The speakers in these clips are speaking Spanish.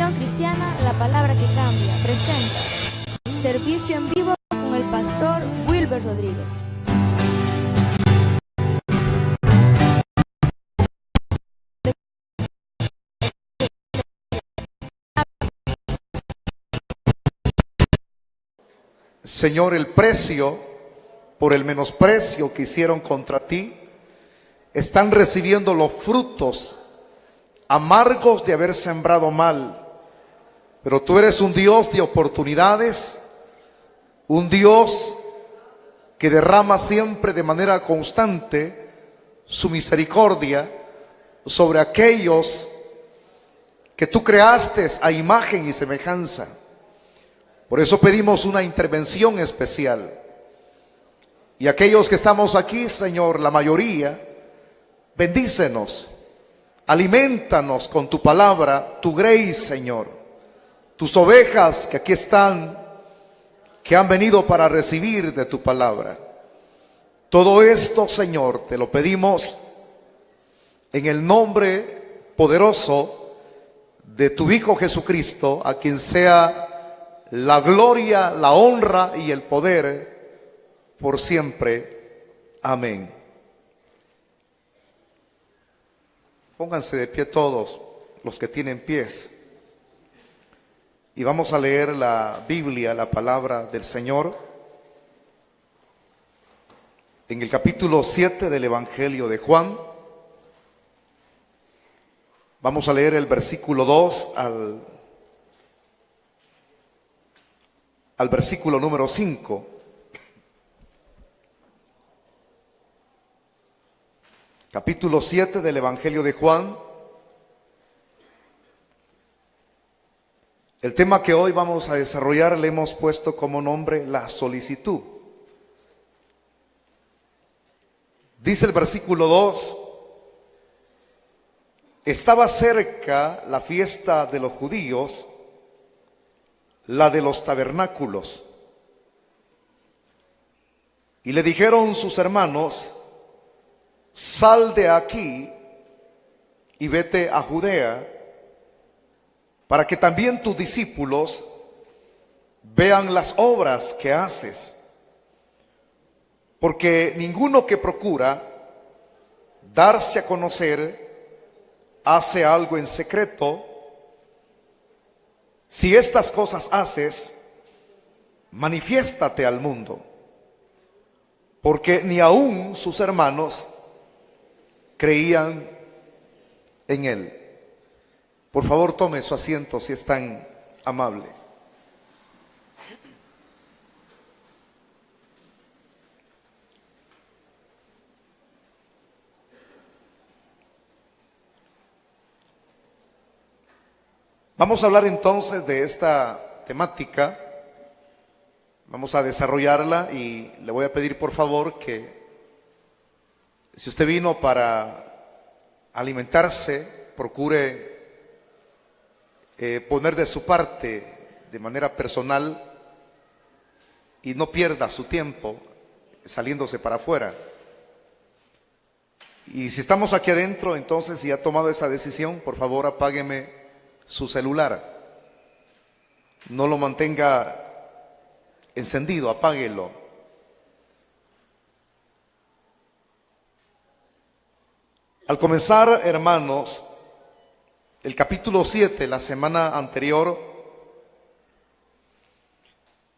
Misión Cristiana, la palabra que cambia, presenta servicio en vivo con el pastor Wilber Rodríguez. Señor, el precio por el menosprecio que hicieron contra ti, están recibiendo los frutos amargos de haber sembrado mal. Pero tú eres un Dios de oportunidades, un Dios que derrama siempre de manera constante su misericordia sobre aquellos que tú creaste a imagen y semejanza. Por eso pedimos una intervención especial. Y aquellos que estamos aquí, Señor, la mayoría, bendícenos, alimentanos con tu palabra, tu grace, Señor. Tus ovejas que aquí están, que han venido para recibir de tu palabra. Todo esto, Señor, te lo pedimos en el nombre poderoso de tu Hijo Jesucristo, a quien sea la gloria, la honra y el poder por siempre. Amén. Pónganse de pie todos los que tienen pies. Y vamos a leer la Biblia, la palabra del Señor, en el capítulo 7 del Evangelio de Juan. Vamos a leer el versículo 2 al versículo número 5. Capítulo 7 del Evangelio de Juan. El tema que hoy vamos a desarrollar le hemos puesto como nombre la solicitud. Dice el versículo 2: estaba cerca la fiesta de los judíos, la de los tabernáculos. Y le dijeron sus hermanos: sal de aquí y vete a Judea, para que también tus discípulos vean las obras que haces. Porque ninguno que procura darse a conocer hace algo en secreto. Si estas cosas haces, manifiéstate al mundo. Porque ni aun sus hermanos creían en él. Por favor, tome su asiento si es tan amable. Vamos a hablar entonces de esta temática. Vamos a desarrollarla y le voy a pedir por favor que, si usted vino para alimentarse, procure poner de su parte de manera personal y no pierda su tiempo saliéndose para afuera. Y si estamos aquí adentro, entonces, si ha tomado esa decisión, por favor apágueme su celular. No lo mantenga encendido, apáguelo. Al comenzar, hermanos, el capítulo 7, la semana anterior,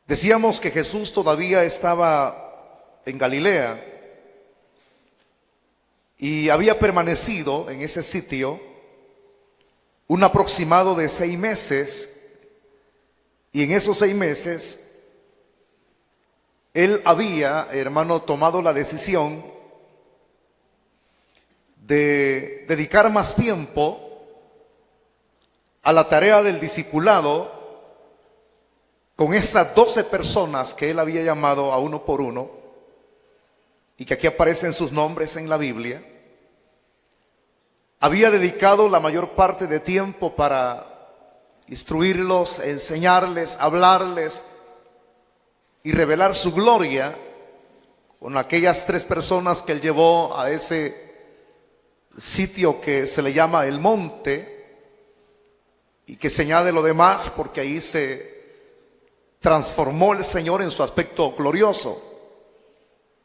decíamos que Jesús todavía estaba en Galilea y había permanecido en ese sitio un aproximado de 6 meses, y en esos 6 meses él había, hermano, tomado la decisión de dedicar más tiempo a la tarea del discipulado con esas 12 personas que él había llamado a uno por uno y que aquí aparecen sus nombres en la Biblia. Había dedicado la mayor parte de tiempo para instruirlos, enseñarles, hablarles y revelar su gloria con aquellas 3 personas que él llevó a ese sitio que se le llama el monte, y que se añade lo demás porque ahí se transformó el Señor en su aspecto glorioso.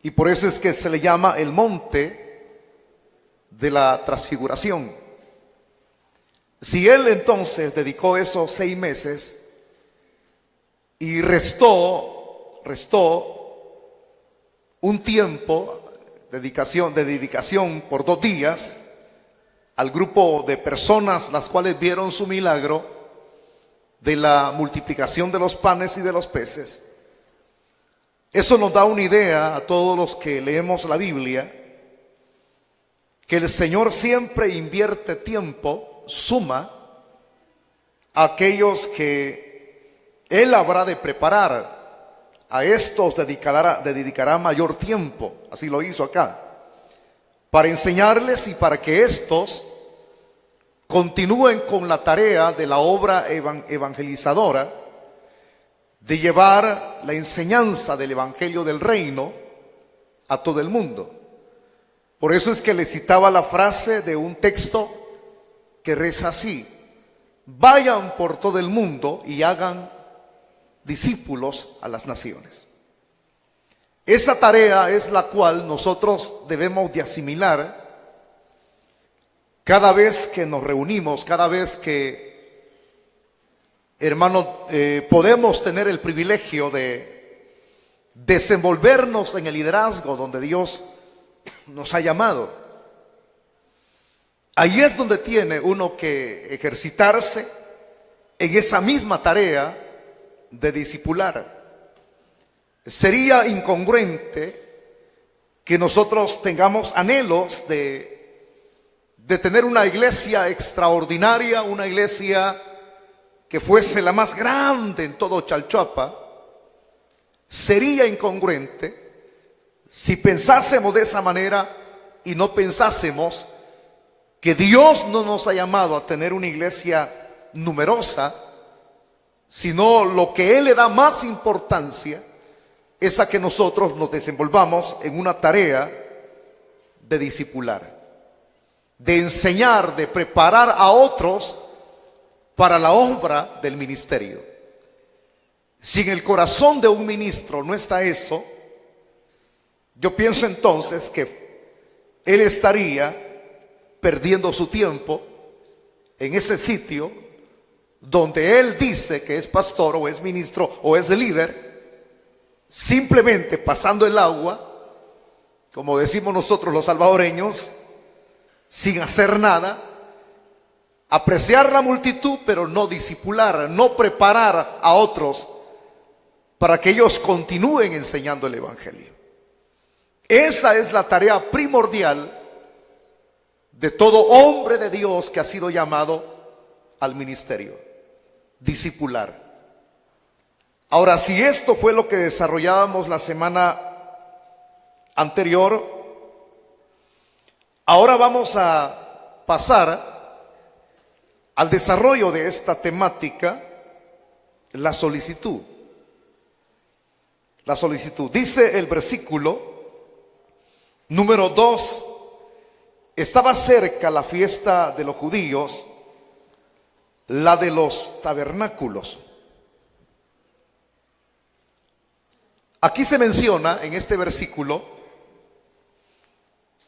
Y por eso es que se le llama el monte de la transfiguración. Si Él entonces dedicó esos 6 meses y restó un tiempo de dedicación por 2 días al grupo de personas las cuales vieron su milagro de la multiplicación de los panes y de los peces, eso nos da una idea a todos los que leemos la Biblia, que el Señor siempre invierte tiempo, suma, a aquellos que Él habrá de preparar. A estos dedicará mayor tiempo, así lo hizo acá, para enseñarles y para que estos continúen con la tarea de la obra evangelizadora, de llevar la enseñanza del Evangelio del Reino a todo el mundo. Por eso es que le citaba la frase de un texto que reza así: vayan por todo el mundo y hagan discípulos a las naciones. Esa tarea es la cual nosotros debemos de asimilar cada vez que nos reunimos, cada vez que, hermanos, podemos tener el privilegio de desenvolvernos en el liderazgo donde Dios nos ha llamado. Ahí es donde tiene uno que ejercitarse en esa misma tarea de discipular. Sería incongruente que nosotros tengamos anhelos de tener una iglesia extraordinaria, una iglesia que fuese la más grande en todo Chalchuapa. Sería incongruente si pensásemos de esa manera y no pensásemos que Dios no nos ha llamado a tener una iglesia numerosa, sino lo que Él le da más importancia es a que nosotros nos desenvolvamos en una tarea de discipular, de enseñar, de preparar a otros para la obra del ministerio. Si en el corazón de un ministro no está eso, yo pienso entonces que él estaría perdiendo su tiempo en ese sitio donde él dice que es pastor o es ministro o es líder, simplemente pasando el agua, como decimos nosotros los salvadoreños, sin hacer nada, apreciar la multitud, pero no discipular, no preparar a otros para que ellos continúen enseñando el Evangelio. Esa es la tarea primordial de todo hombre de Dios que ha sido llamado al ministerio: discipular. Ahora, si esto fue lo que desarrollábamos la semana anterior, ahora vamos a pasar al desarrollo de esta temática, la solicitud. La solicitud. Dice el versículo número 2: estaba cerca la fiesta de los judíos, la de los tabernáculos. Aquí se menciona en este versículo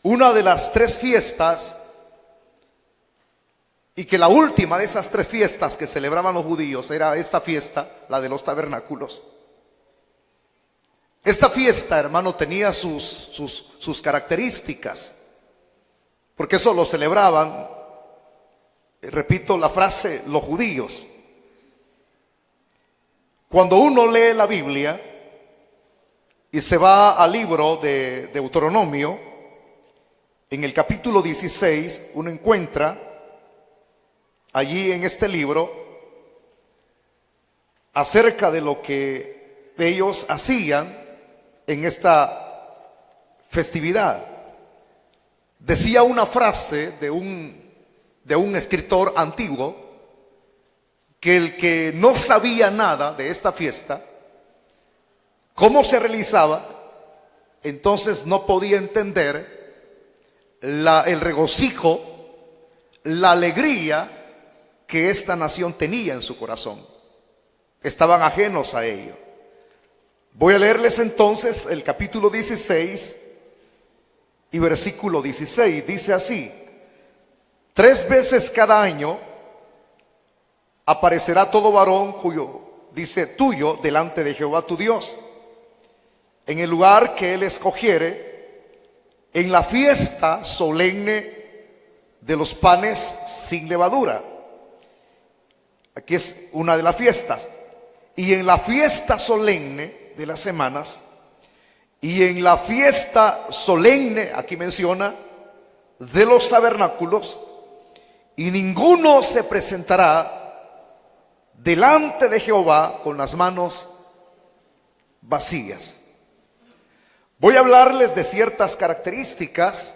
una de las 3 fiestas, y que la última de esas 3 fiestas que celebraban los judíos era esta fiesta, la de los tabernáculos. Esta fiesta, hermano, tenía sus características, porque eso lo celebraban, repito la frase, los judíos. Cuando uno lee la Biblia y se va al libro de Deuteronomio, en el capítulo 16, uno encuentra allí en este libro acerca de lo que ellos hacían en esta festividad. Decía una frase de un escritor antiguo, que el que no sabía nada de esta fiesta, cómo se realizaba, entonces no podía entender el regocijo, la alegría que esta nación tenía en su corazón. Estaban ajenos a ello. Voy a leerles entonces el capítulo 16 y versículo 16. Dice así: 3 veces cada año aparecerá todo varón cuyo, dice, tuyo delante de Jehová tu Dios, en el lugar que él escogiere, en la fiesta solemne de los panes sin levadura. Aquí es una de las fiestas. Y en la fiesta solemne de las semanas, y en la fiesta solemne, aquí menciona, de los tabernáculos, y ninguno se presentará delante de Jehová con las manos vacías. Voy a hablarles de ciertas características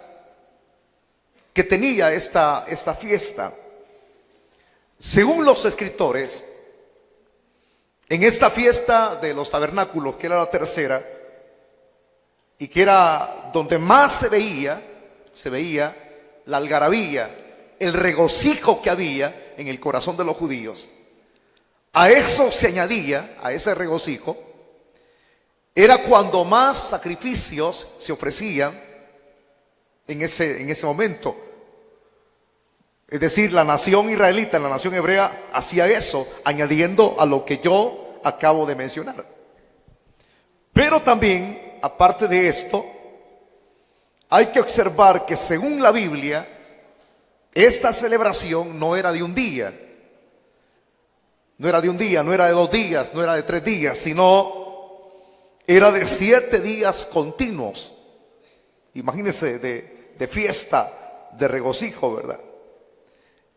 que tenía esta fiesta. Según los escritores, en esta fiesta de los tabernáculos, que era la tercera, y que era donde más se veía la algarabía, el regocijo que había en el corazón de los judíos. A eso se añadía, a ese regocijo, era cuando más sacrificios se ofrecían en ese momento. Es decir, la nación israelita, la nación hebrea hacía eso, añadiendo a lo que yo acabo de mencionar. Pero también, aparte de esto, hay que observar que según la Biblia, esta celebración no era de un día. No era de un día, no era de 2 días, no era de 3 días, sino era de 7 días continuos. Imagínense, de fiesta, de regocijo, ¿verdad?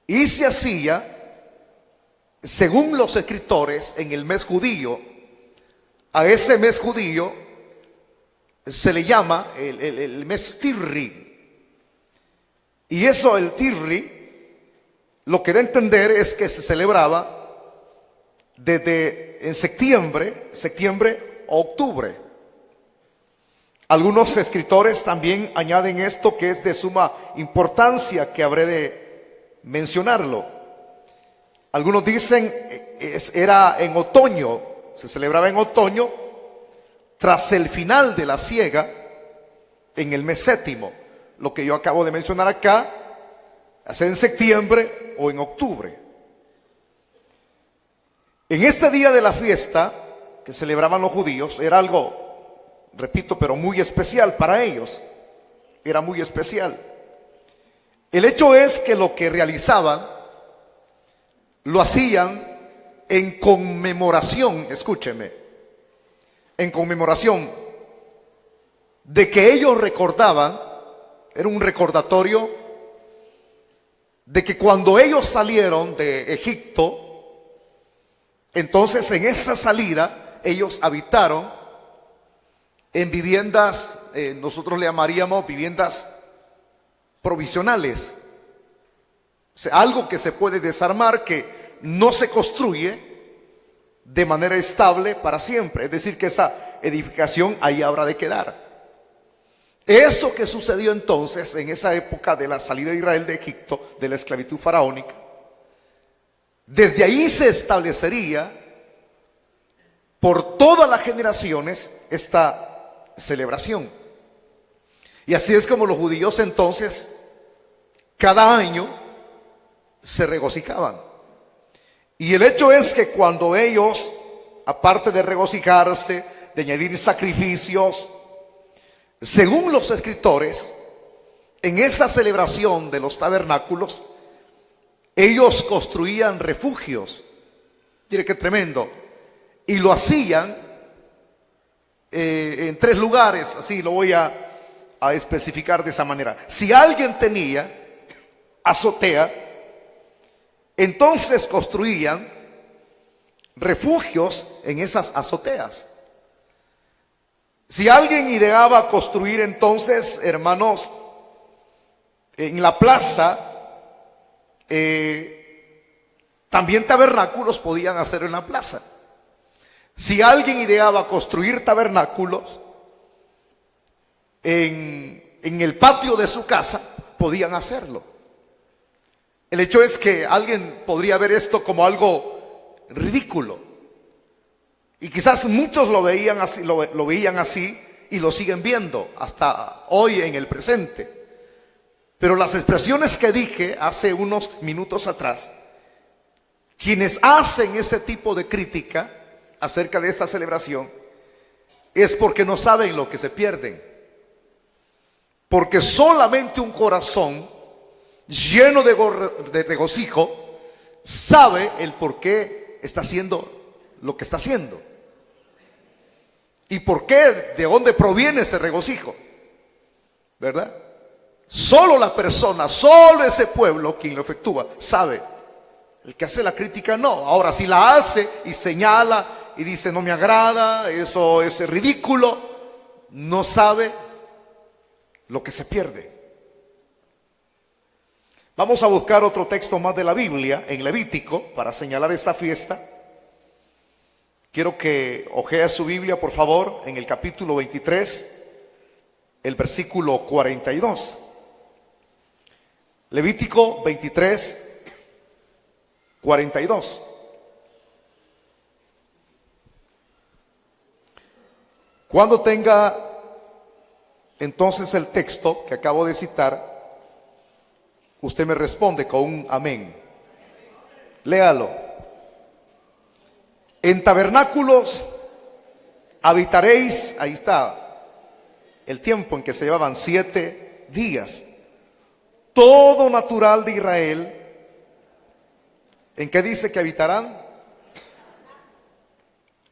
Y se hacía, según los escritores, en el mes judío. A ese mes judío se le llama el mes Tirri. Y eso, el Tirri, lo que da a entender es que se celebraba desde en septiembre o octubre. Algunos escritores también añaden esto, que es de suma importancia, que habré de mencionarlo. Algunos dicen era en otoño, se celebraba en otoño, tras el final de la siega, en el mes séptimo. Lo que yo acabo de mencionar acá, hace en septiembre o en octubre. En este día de la fiesta que celebraban los judíos, era algo, repito, pero muy especial para ellos. Era muy especial. El hecho es que lo que realizaban, lo hacían en conmemoración, escúcheme, en conmemoración de que ellos recordaban, era un recordatorio de que cuando ellos salieron de Egipto, entonces en esa salida ellos habitaron en viviendas, nosotros le llamaríamos viviendas provisionales. O sea, algo que se puede desarmar, que no se construye de manera estable para siempre. Es decir, que esa edificación ahí habrá de quedar. Eso que sucedió entonces en esa época de la salida de Israel de Egipto, de la esclavitud faraónica, desde ahí se establecería por todas las generaciones esta celebración. Y así es como los judíos entonces cada año se regocijaban. Y el hecho es que cuando ellos, aparte de regocijarse, de añadir sacrificios, según los escritores, en esa celebración de los tabernáculos, ellos construían refugios. Mire qué tremendo. Y lo hacían en 3 lugares, así lo voy a especificar de esa manera. Si alguien tenía azotea, entonces construían refugios en esas azoteas. Si alguien ideaba construir entonces, hermanos, en la plaza, también tabernáculos podían hacer en la plaza. Si alguien ideaba construir tabernáculos en el patio de su casa, podían hacerlo. El hecho es que alguien podría ver esto como algo ridículo. Y quizás muchos lo veían así, lo veían así y lo siguen viendo hasta hoy en el presente. Pero las expresiones que dije hace unos minutos atrás, quienes hacen ese tipo de crítica acerca de esta celebración, es porque no saben lo que se pierden. Porque solamente un corazón lleno de regocijo sabe el por qué está haciendo lo que está haciendo. ¿Y por qué? ¿De dónde proviene ese regocijo? ¿Verdad? Solo la persona, solo ese pueblo quien lo efectúa, sabe. El que hace la crítica no. Ahora, si la hace y señala y dice no me agrada, eso es ridículo, no sabe lo que se pierde. Vamos a buscar otro texto más de la Biblia, en Levítico, para señalar esta fiesta. Quiero que ojee su Biblia, por favor, en el capítulo 23, el versículo 42. Levítico 23, 42. Cuando tenga entonces el texto que acabo de citar, usted me responde con un amén. Léalo. En tabernáculos habitaréis, ahí está el tiempo en que se llevaban 7 días. Todo natural de Israel, ¿en qué dice que habitarán?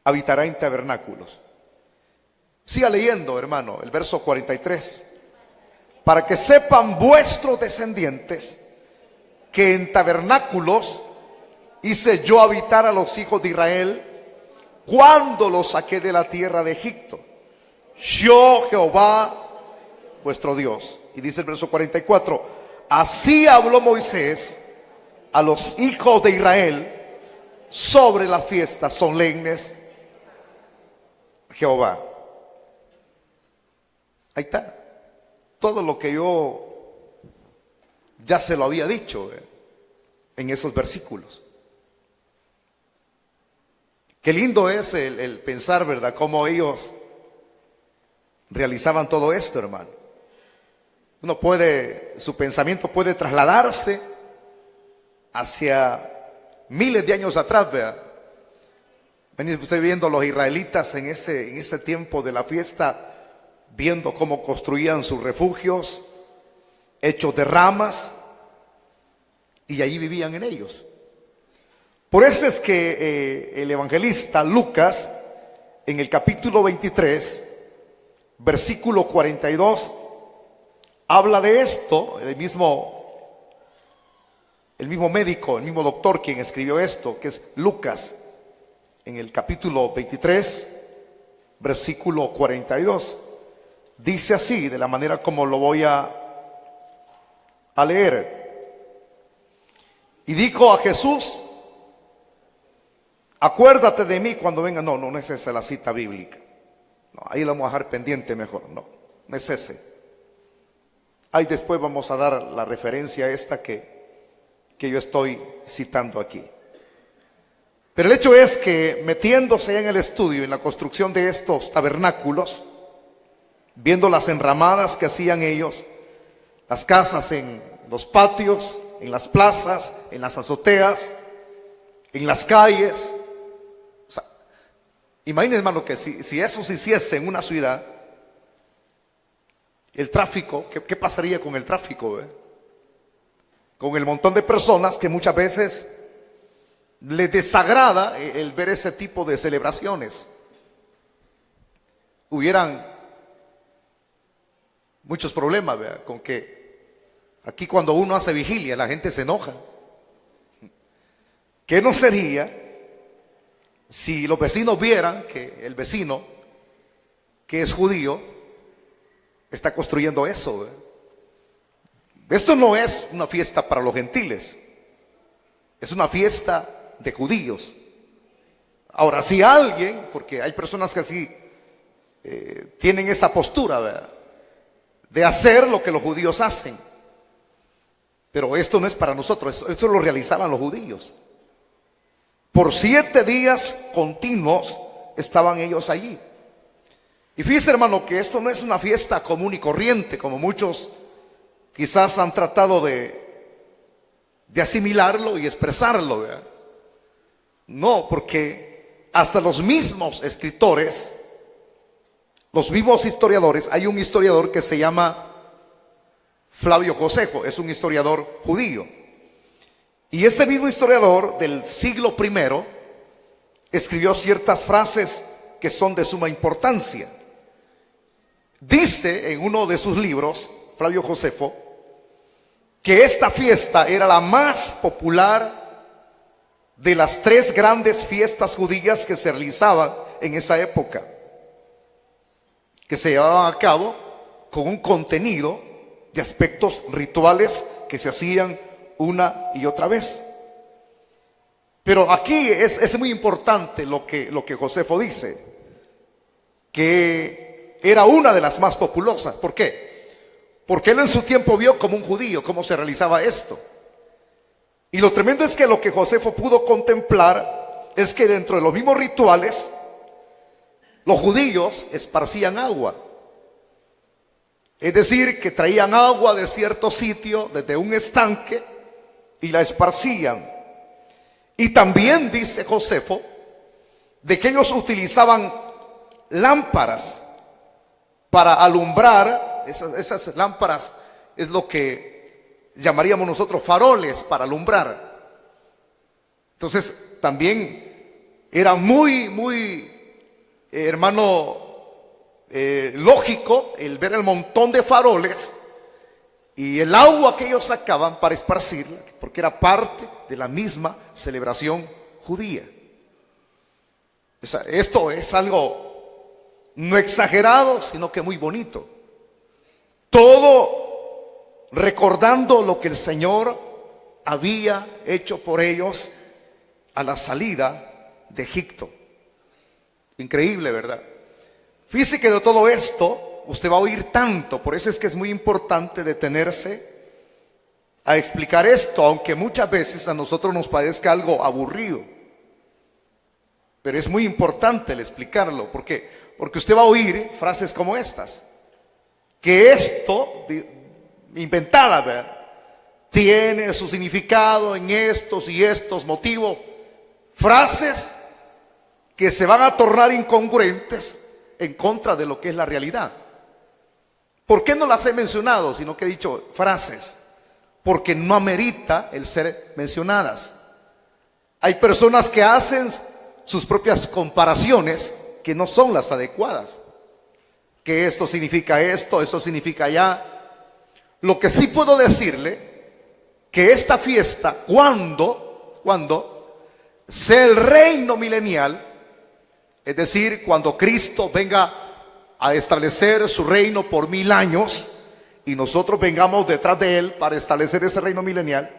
Habitará en tabernáculos. Siga leyendo, hermano, el verso 43. Para que sepan vuestros descendientes que en tabernáculos hice yo habitar a los hijos de Israel cuando los saqué de la tierra de Egipto. Yo, Jehová, vuestro Dios. Y dice el verso 44, así habló Moisés a los hijos de Israel sobre las fiestas solemnes de Jehová. Ahí está. Todo lo que yo ya se lo había dicho en esos versículos. Qué lindo es el pensar, ¿verdad? Cómo ellos realizaban todo esto, hermano. Uno puede, su pensamiento puede trasladarse hacia miles de años atrás, ¿verdad? Venía usted viendo a los israelitas en ese tiempo de la fiesta, viendo cómo construían sus refugios, hechos de ramas, y allí vivían en ellos. Por eso es que el evangelista Lucas, en el capítulo 23, versículo 42, habla de esto. El mismo médico, el mismo doctor quien escribió esto, que es Lucas, en el capítulo 23, versículo 42. Dice así, de la manera como lo voy a leer. Y dijo a Jesús, acuérdate de mí cuando venga. No es esa la cita bíblica. No, ahí lo vamos a dejar pendiente mejor. No es ese. Ahí después vamos a dar la referencia esta que yo estoy citando aquí. Pero el hecho es que metiéndose en el estudio, en la construcción de estos tabernáculos, viendo las enramadas que hacían ellos, las casas en los patios, en las plazas, en las azoteas, en las calles. O sea, imagínense, hermano, que si eso se hiciese en una ciudad, el tráfico, ¿qué pasaría con el tráfico? Con el montón de personas que muchas veces les desagrada el ver ese tipo de celebraciones. Hubieran muchos problemas, ¿verdad? Con que aquí cuando uno hace vigilia la gente se enoja. ¿Qué no sería si los vecinos vieran que el vecino que es judío está construyendo eso, ¿verdad? Esto no es una fiesta para los gentiles, es una fiesta de judíos. Ahora, si alguien, porque hay personas que así tienen esa postura, ¿verdad?, de hacer lo que los judíos hacen, Pero esto no es para nosotros, esto lo realizaban los judíos. Por 7 días continuos estaban ellos allí. Y fíjese, hermano, que esto no es una fiesta común y corriente, como muchos quizás han tratado de asimilarlo y expresarlo, ¿verdad? No, porque hasta los mismos escritores, los mismos historiadores, hay un historiador que se llama Flavio Josefo, es un historiador judío. Y este mismo historiador del siglo I escribió ciertas frases que son de suma importancia. Dice en uno de sus libros, Flavio Josefo, que esta fiesta era la más popular de las 3 grandes fiestas judías que se realizaban en esa época, que se llevaban a cabo con un contenido de aspectos rituales que se hacían una y otra vez. Pero aquí es muy importante lo que Josefo dice, que era una de las más populosas. ¿Por qué? Porque él en su tiempo vio como un judío cómo se realizaba esto. Y lo tremendo es que lo que Josefo pudo contemplar es que dentro de los mismos rituales, los judíos esparcían agua. Es decir, que traían agua de cierto sitio, desde un estanque, y la esparcían. Y también dice Josefo de que ellos utilizaban lámparas para alumbrar. Esas lámparas es lo que llamaríamos nosotros faroles para alumbrar. Entonces también era muy hermano, lógico el ver el montón de faroles y el agua que ellos sacaban para esparcirla, porque era parte de la misma celebración judía. O sea, esto es algo no exagerado, sino que muy bonito. Todo recordando lo que el Señor había hecho por ellos a la salida de Egipto. Increíble, ¿verdad? Fíjese que de todo esto usted va a oír tanto, por eso es que es muy importante detenerse a explicar esto, aunque muchas veces a nosotros nos parezca algo aburrido. Pero es muy importante el explicarlo, porque usted va a oír frases como estas, que esto, inventada, ¿verdad?, tiene su significado en estos y estos motivos. Frases que se van a tornar incongruentes en contra de lo que es la realidad. ¿Por qué no las he mencionado, sino que he dicho frases? Porque no amerita el ser mencionadas. Hay personas que hacen sus propias comparaciones que no son las adecuadas. Que esto significa esto, eso significa allá. Lo que sí puedo decirle, que esta fiesta, cuando sea el reino milenial, es decir, cuando Cristo venga a establecer su reino por 1000 años y nosotros vengamos detrás de él para establecer ese reino milenial,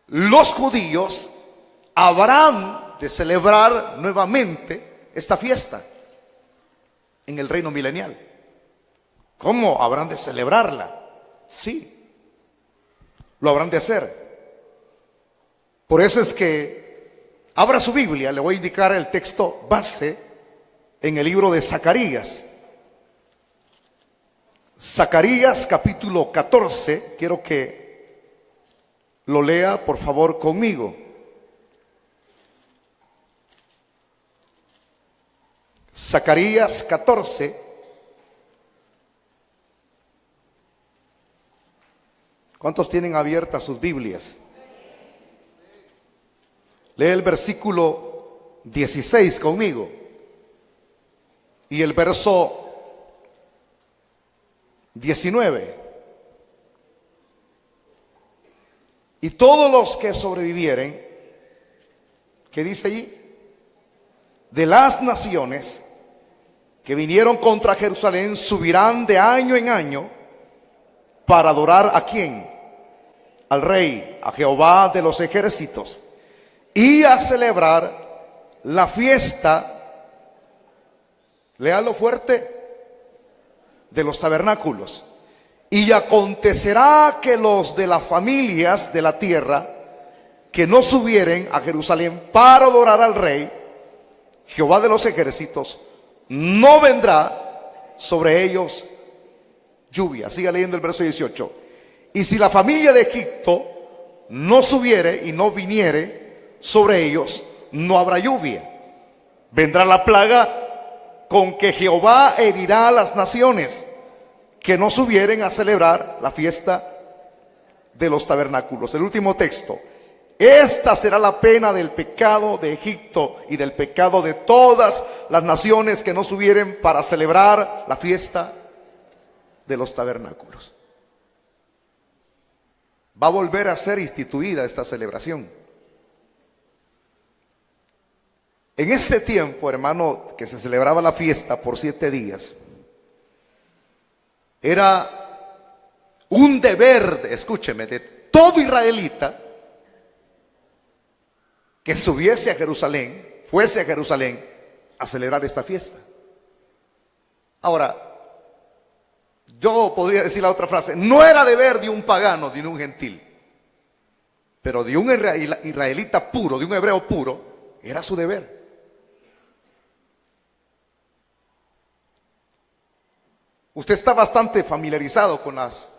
los judíos habrán de celebrar nuevamente esta fiesta en el reino milenial. ¿Cómo habrán de celebrarla? Sí, lo habrán de hacer. Por eso es que abra su Biblia, le voy a indicar el texto base en el libro de Zacarías. Zacarías capítulo 14, quiero que lo lea por favor conmigo. Zacarías 14. ¿Cuántos tienen abiertas sus Biblias? Lee el versículo 16 conmigo y el verso 19. Y todos los que sobrevivieren, ¿qué dice allí? De las naciones que vinieron contra Jerusalén subirán de año en año para adorar ¿a quién? Al Rey, a Jehová de los ejércitos, y a celebrar la fiesta, léalo fuerte, de los tabernáculos. Y acontecerá que los de las familias de la tierra que no subieren a Jerusalén para adorar al Rey, Jehová de los ejércitos, no vendrá sobre ellos lluvia. Siga leyendo el verso 18. Y si la familia de Egipto no subiere y no viniere sobre ellos, no habrá lluvia. Vendrá la plaga con que Jehová herirá a las naciones que no subieren a celebrar la fiesta de los tabernáculos. El último texto. Esta será la pena del pecado de Egipto y del pecado de todas las naciones que no subieren para celebrar la fiesta de los tabernáculos. Va a volver a ser instituida esta celebración. En este tiempo, hermano, que se celebraba la fiesta por 7 días, era un deber, escúcheme, de todo israelita que subiese a Jerusalén, fuese a Jerusalén a celebrar esta fiesta. Ahora, yo podría decir la otra frase, no era deber de un pagano, de un gentil, pero de un israelita puro, de un hebreo puro, era su deber. Usted está bastante familiarizado con las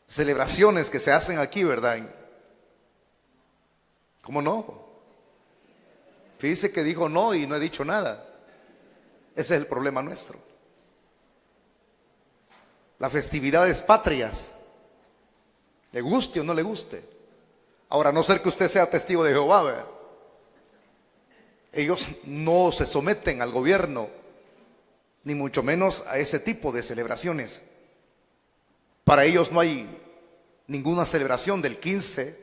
celebraciones que se hacen aquí, ¿verdad? ¿Cómo no? Fíjese que dijo no y no he dicho nada. Ese es el problema nuestro. Las festividades patrias, le guste o no le guste. Ahora, a no ser que usted sea testigo de Jehová, ¿verdad? Ellos no se someten al gobierno, ni mucho menos a ese tipo de celebraciones. Para ellos no hay ninguna celebración del 15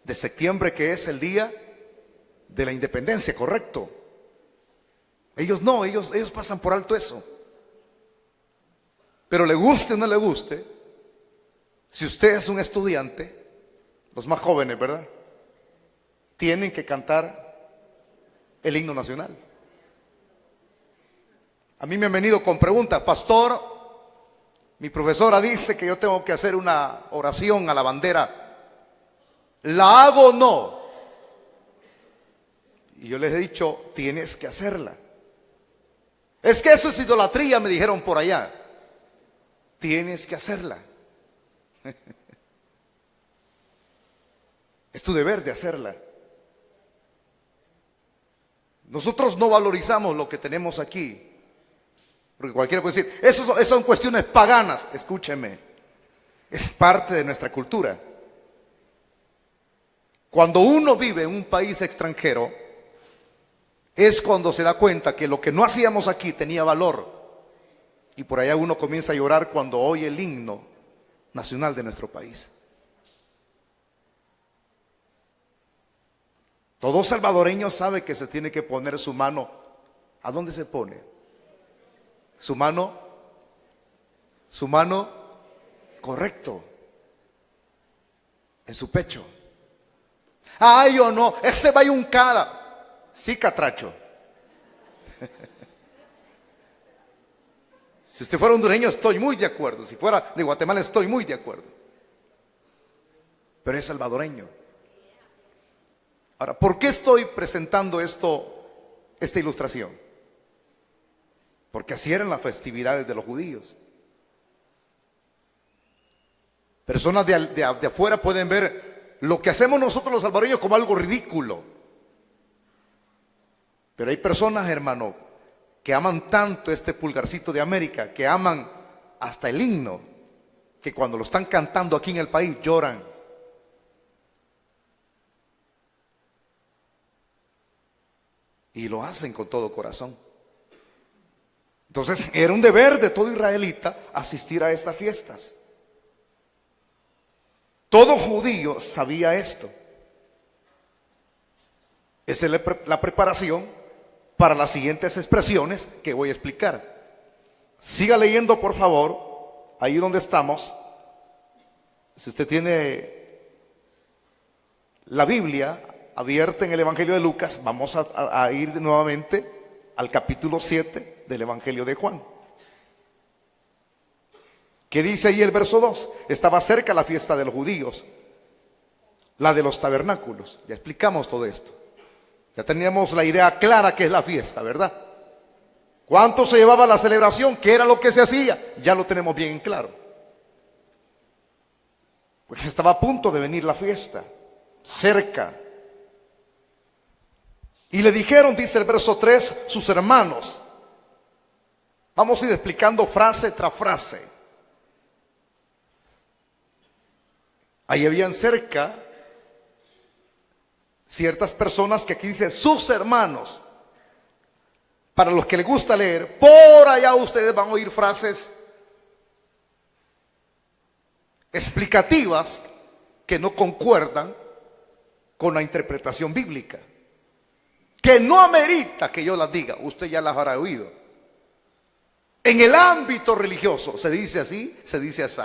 de septiembre, que es el día de la independencia, correcto. Ellos no, ellos pasan por alto eso. Pero le guste o no le guste, si usted es un estudiante, los más jóvenes, ¿verdad?, tienen que cantar el himno nacional. A mí me han venido con preguntas: pastor, mi profesora dice que yo tengo que hacer una oración a la bandera, ¿la hago o no? Y yo les he dicho, tienes que hacerla. Es que eso es idolatría, me dijeron por allá. Tienes que hacerla. Es tu deber de hacerla. Nosotros no valorizamos lo que tenemos aquí, porque cualquiera puede decir, eso son cuestiones paganas. Escúcheme, es parte de nuestra cultura. Cuando uno vive en un país extranjero, es cuando se da cuenta que lo que no hacíamos aquí tenía valor. Y por allá uno comienza a llorar cuando oye el himno nacional de nuestro país. Todo salvadoreño sabe que se tiene que poner su mano. ¿A dónde se pone? Su mano, correcto, en su pecho. Ay, o no, ese va yuncada. Sí, catracho. Si usted fuera hondureño, estoy muy de acuerdo. Si fuera de Guatemala, estoy muy de acuerdo. Pero es salvadoreño. Ahora, ¿por qué estoy presentando esta ilustración? Porque así eran las festividades de los judíos. Personas de afuera pueden ver lo que hacemos nosotros los salvadoreños como algo ridículo. Pero hay personas, hermano, que aman tanto este pulgarcito de América, que aman hasta el himno, que cuando lo están cantando aquí en el país lloran. Y lo hacen con todo corazón. Entonces era un deber de todo israelita asistir a estas fiestas. Todo judío sabía esto. Esa es la preparación para las siguientes expresiones que voy a explicar. Siga leyendo, por favor, ahí donde estamos. Si usted tiene la Biblia abierta en el Evangelio de Lucas, vamos a ir nuevamente al capítulo 7 del Evangelio de Juan. ¿Qué dice ahí el verso 2? Estaba cerca la fiesta de los judíos, la de los tabernáculos. Ya explicamos todo esto. Ya teníamos la idea clara que es la fiesta, ¿verdad? ¿Cuánto se llevaba la celebración? ¿Qué era lo que se hacía? Ya lo tenemos bien claro. Pues estaba a punto de venir la fiesta, cerca. Y le dijeron, dice el verso 3, sus hermanos. Vamos a ir explicando frase tras frase. Ahí habían cerca ciertas personas que aquí dice sus hermanos. Para los que les gusta leer, por allá ustedes van a oír frases explicativas que no concuerdan con la interpretación bíblica, que no amerita que yo las diga, usted ya las habrá oído. En el ámbito religioso se dice así, se dice así.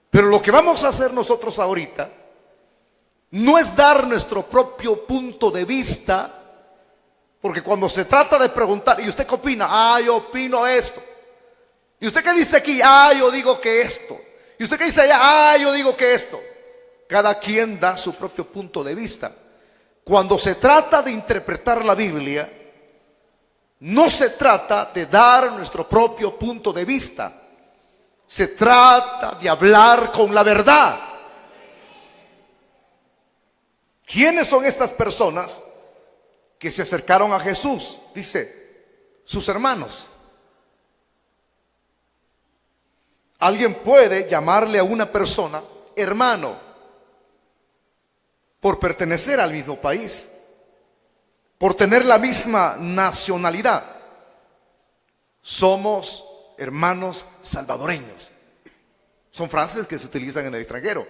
Pero lo que vamos a hacer nosotros ahorita no es dar nuestro propio punto de vista, porque cuando se trata de preguntar, ¿y usted qué opina? Ah, yo opino esto. ¿Y usted qué dice aquí? Ah, yo digo que esto. ¿Y usted qué dice allá? Ah, yo digo que esto. Cada quien da su propio punto de vista. Cuando se trata de interpretar la Biblia, no se trata de dar nuestro propio punto de vista. Se trata de hablar con la verdad. ¿Quiénes son estas personas que se acercaron a Jesús? Dice, sus hermanos. Alguien puede llamarle a una persona hermano por pertenecer al mismo país, por tener la misma nacionalidad. Somos hermanos salvadoreños. Son frases que se utilizan en el extranjero.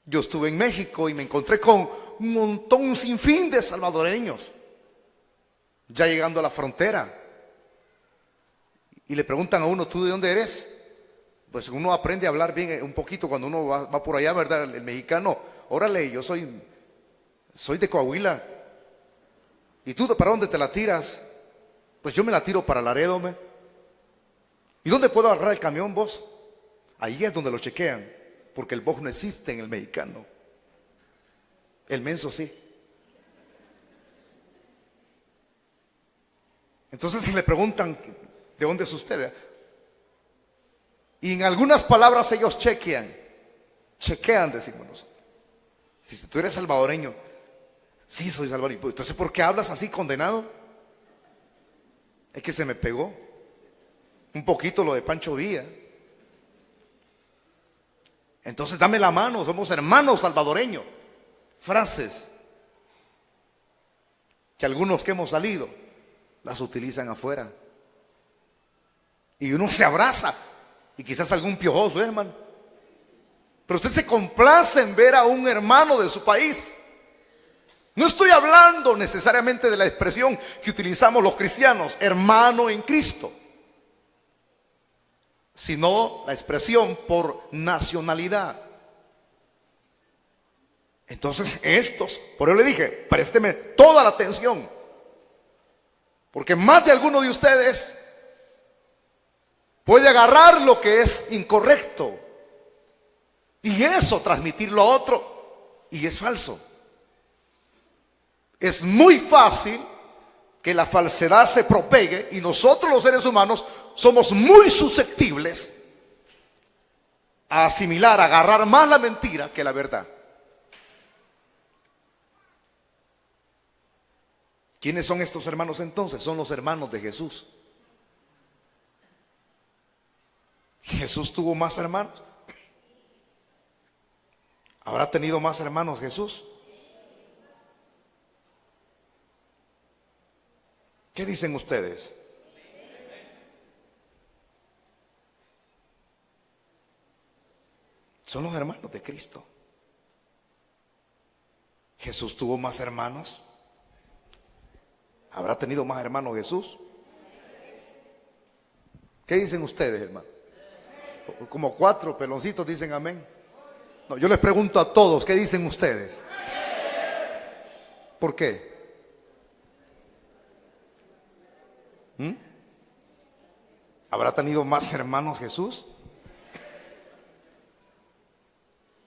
Yo estuve en México y me encontré con un sinfín de salvadoreños. Ya llegando a la frontera, y le preguntan a uno, ¿tú de dónde eres? Pues uno aprende a hablar bien un poquito cuando uno va por allá, ¿verdad? El mexicano, órale, yo soy de Coahuila. ¿Y tú para dónde te la tiras? Pues yo me la tiro para Laredo, ¿me? ¿Y dónde puedo agarrar el camión, vos? Ahí es donde lo chequean, porque el vos no existe en el mexicano. El menso sí. Entonces si le preguntan, ¿de dónde es usted? Y en algunas palabras ellos chequean, decimos nosotros. Si tú eres salvadoreño, sí soy salvadoreño. Entonces, ¿por qué hablas así, condenado? Es que se me pegó un poquito lo de Pancho Villa. Entonces dame la mano, somos hermanos salvadoreños. Frases que algunos que hemos salido las utilizan afuera. Y uno se abraza, y quizás algún piojoso, hermano. Pero usted se complace en ver a un hermano de su país. No estoy hablando necesariamente de la expresión que utilizamos los cristianos, hermano en Cristo, sino la expresión por nacionalidad. Entonces por eso le dije, présteme toda la atención, porque más de alguno de ustedes puede agarrar lo que es incorrecto y eso transmitirlo a otro, y es falso. Es muy fácil que la falsedad se propague, y nosotros los seres humanos somos muy susceptibles a asimilar, a agarrar más la mentira que la verdad. ¿Quiénes son estos hermanos entonces? Son los hermanos de Jesús. ¿Jesús tuvo más hermanos? ¿Habrá tenido más hermanos Jesús? ¿Qué dicen ustedes? Son los hermanos de Cristo. ¿Jesús tuvo más hermanos? ¿Habrá tenido más hermanos Jesús? ¿Qué dicen ustedes, hermano? Como 4 peloncitos dicen amén. No, yo les pregunto a todos, ¿qué dicen ustedes? ¿Por qué? ¿Habrá tenido más hermanos Jesús?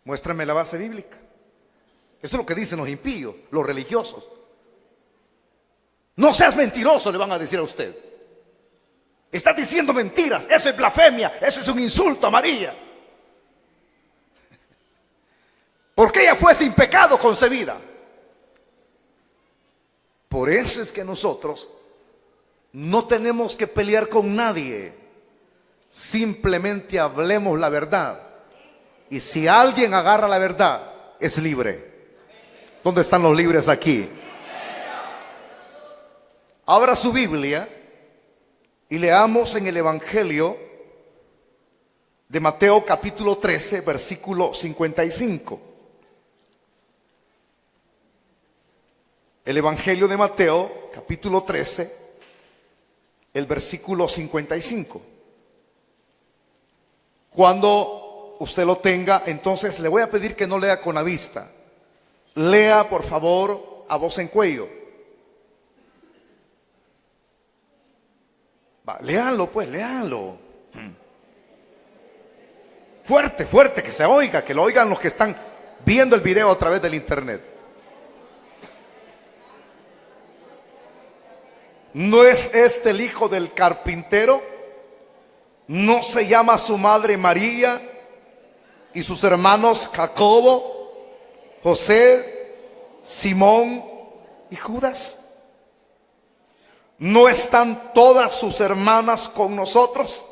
Muéstrame la base bíblica. Eso es lo que dicen los impíos, los religiosos. No seas mentiroso, le van a decir a usted. Estás diciendo mentiras, eso es blasfemia, eso es un insulto a María. Porque ella fue sin pecado concebida. Por eso es que nosotros no tenemos que pelear con nadie. Simplemente hablemos la verdad. Y si alguien agarra la verdad, es libre. ¿Dónde están los libres aquí? Abra su Biblia y leamos en el Evangelio de Mateo capítulo 13, versículo 55. El Evangelio de Mateo capítulo 13, el versículo 55. Cuando usted lo tenga, entonces le voy a pedir que no lea con la vista. Lea, por favor, a voz en cuello. Léanlo pues, léanlo. Fuerte, fuerte, que se oiga, que lo oigan los que están viendo el video a través del internet. ¿No es este el hijo del carpintero? ¿No se llama su madre María y sus hermanos Jacobo, José, Simón y Judas? ¿No están todas sus hermanas con nosotros?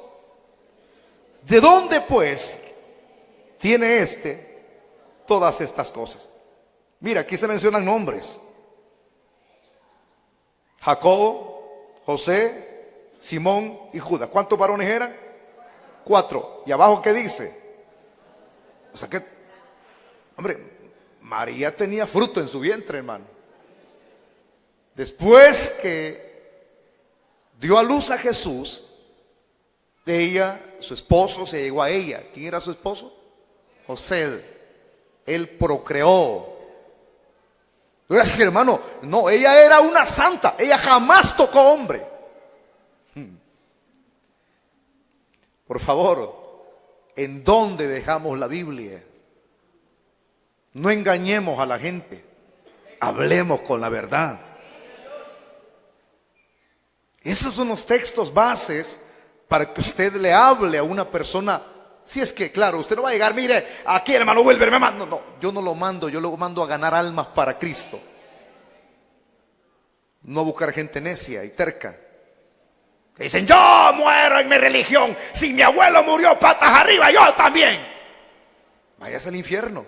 ¿De dónde pues tiene todas estas cosas? Mira, aquí se mencionan nombres. Jacobo, José, Simón y Judas. ¿Cuántos varones eran? 4. ¿Y abajo qué dice? O sea que, hombre, María tenía fruto en su vientre, hermano. Después que dio a luz a Jesús, de ella, su esposo se llegó a ella. ¿Quién era su esposo? José. Él procreó. Entonces, hermano, no, ella era una santa. Ella jamás tocó hombre. Por favor, ¿en dónde dejamos la Biblia? No engañemos a la gente. Hablemos con la verdad. Esos son los textos bases para que usted le hable a una persona. Si es que, claro, usted no va a llegar, mire, aquí el hermano Wilber me manda. No, yo no lo mando, yo lo mando a ganar almas para Cristo. No a buscar gente necia y terca. Que dicen, yo muero en mi religión. Si mi abuelo murió patas arriba, yo también. Váyase al infierno.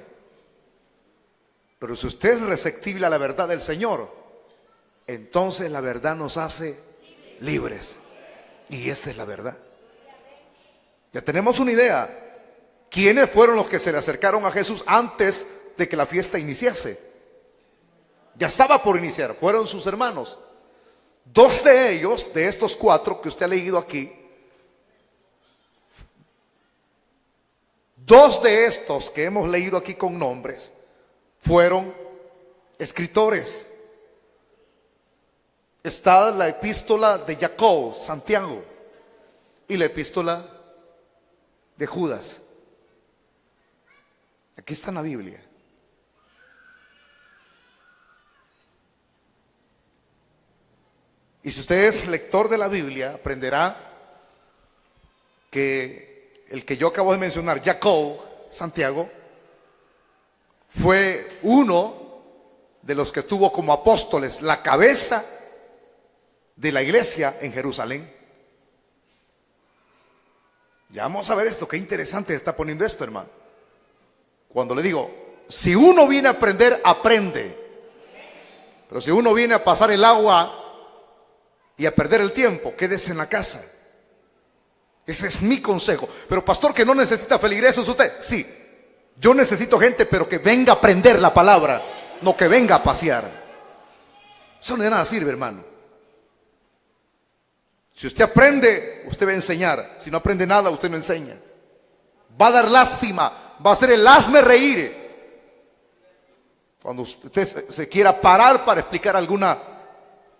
Pero si usted es receptible a la verdad del Señor, entonces la verdad nos hace libres. Y esta es la verdad. Ya tenemos una idea. ¿Quiénes fueron los que se le acercaron a Jesús antes de que la fiesta iniciase? Ya estaba por iniciar. Fueron sus hermanos. 2 de ellos, de estos 4 que usted ha leído aquí, 2 de estos que hemos leído aquí con nombres, fueron escritores. Está la epístola de Jacob, Santiago, y la epístola de Judas. Aquí está en la Biblia. Y si usted es lector de la Biblia, aprenderá que el que yo acabo de mencionar, Jacob, Santiago, fue uno de los que tuvo como apóstoles la cabeza de la iglesia en Jerusalén. Ya vamos a ver esto, qué interesante está poniendo esto, hermano. Cuando le digo, si uno viene a aprender, aprende. Pero si uno viene a pasar el agua y a perder el tiempo, quédese en la casa. Ese es mi consejo. Pero pastor, que no necesita feligreses usted. Sí, yo necesito gente, pero que venga a aprender la palabra, no que venga a pasear. Eso no de nada sirve, hermano. Si usted aprende, usted va a enseñar. Si no aprende nada, usted no enseña. Va a dar lástima, va a ser el hazme reír. Cuando usted se quiera parar para explicar alguna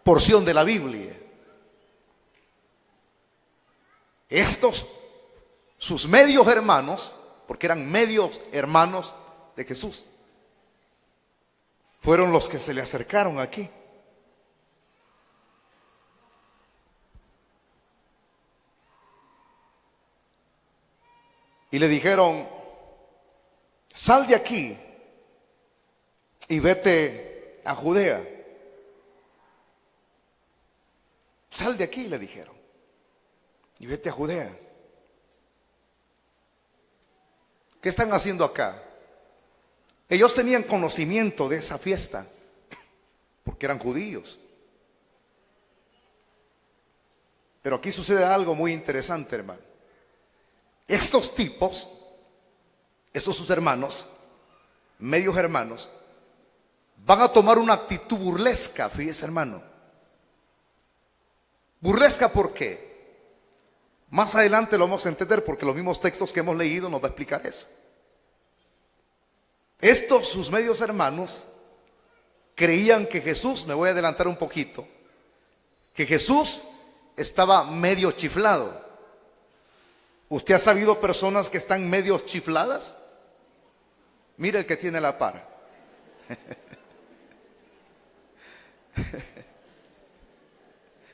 porción de la Biblia. Estos, sus medios hermanos, porque eran medios hermanos de Jesús, fueron los que se le acercaron aquí. Y le dijeron: sal de aquí y vete a Judea. Sal de aquí, le dijeron, y vete a Judea. ¿Qué están haciendo acá? Ellos tenían conocimiento de esa fiesta, porque eran judíos. Pero aquí sucede algo muy interesante, hermano. Estos tipos, estos sus hermanos, medios hermanos, van a tomar una actitud burlesca, fíjese, hermano. Burlesca, ¿por qué? Más adelante lo vamos a entender, porque los mismos textos que hemos leído nos va a explicar eso. Estos, sus medios hermanos, creían que Jesús, me voy a adelantar un poquito, que Jesús estaba medio chiflado. ¿Usted ha sabido personas que están medio chifladas? Mira el que tiene la par.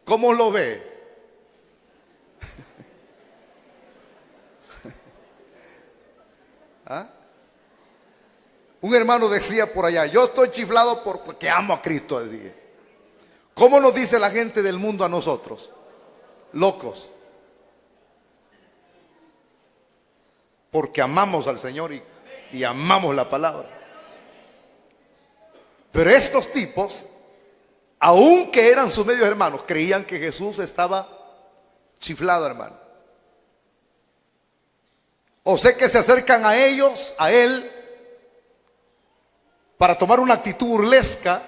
¿Cómo lo ve? ¿Ah? Un hermano decía por allá: yo estoy chiflado porque amo a Cristo. ¿Cómo nos dice la gente del mundo a nosotros? Locos. Porque amamos al Señor y amamos la palabra. Pero estos tipos, aunque eran sus medios hermanos, creían que Jesús estaba chiflado, hermano. O sea que se acercan a ellos, a él, para tomar una actitud burlesca,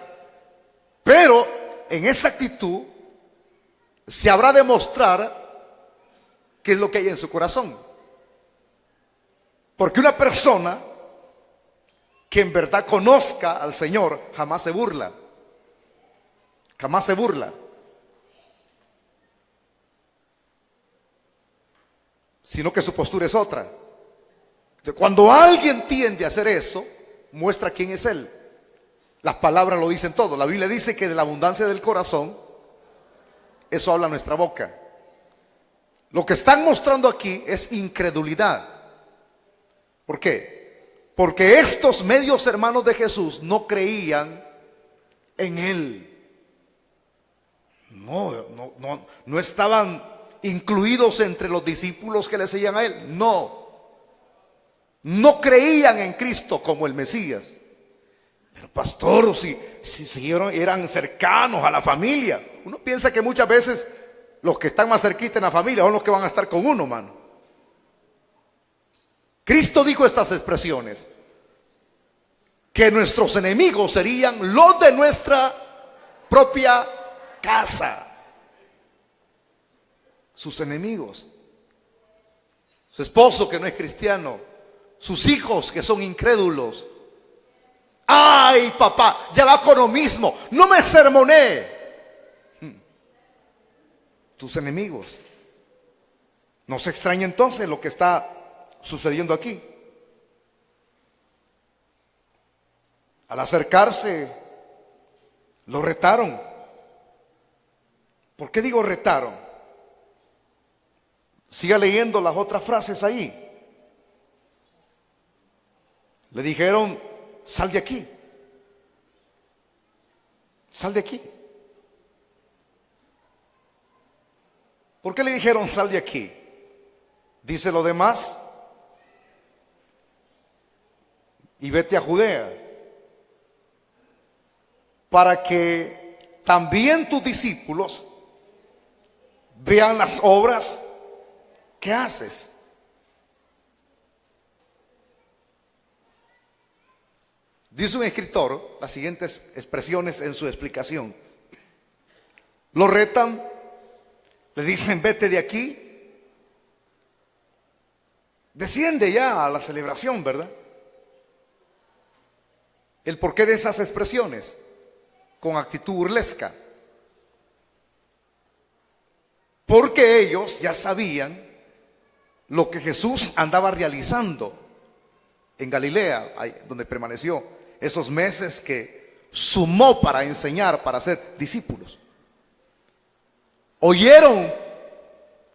pero en esa actitud se habrá de mostrar qué es lo que hay en su corazón. Porque una persona que en verdad conozca al Señor jamás se burla. Jamás se burla. Sino que su postura es otra. Entonces, cuando alguien tiende a hacer eso, muestra quién es él. Las palabras lo dicen todo. La Biblia dice que de la abundancia del corazón, eso habla nuestra boca. Lo que están mostrando aquí es incredulidad. ¿Por qué? Porque estos medios hermanos de Jesús no creían en él. No estaban incluidos entre los discípulos que le seguían a él. No creían en Cristo como el Mesías. Pero pastor, si eran cercanos a la familia. Uno piensa que muchas veces los que están más cerquita en la familia son los que van a estar con uno, mano. Cristo dijo estas expresiones: que nuestros enemigos serían los de nuestra propia casa. Sus enemigos. Su esposo que no es cristiano. Sus hijos que son incrédulos. Ay, papá, ya va con lo mismo. No me sermoné. Tus enemigos. No se extraña entonces lo que está sucediendo aquí. Al acercarse, lo retaron. ¿Por qué digo retaron? Siga leyendo las otras frases ahí. Le dijeron: sal de aquí. Sal de aquí. ¿Por qué le dijeron sal de aquí? Dice lo demás: y vete a Judea, para que también tus discípulos vean las obras que haces. Dice un escritor las siguientes expresiones en su explicación. Lo retan, le dicen: vete de aquí, desciende ya a la celebración, ¿verdad? El porqué de esas expresiones, con actitud burlesca. Porque ellos ya sabían lo que Jesús andaba realizando en Galilea, ahí donde permaneció esos meses que sumó para enseñar, para ser discípulos. Oyeron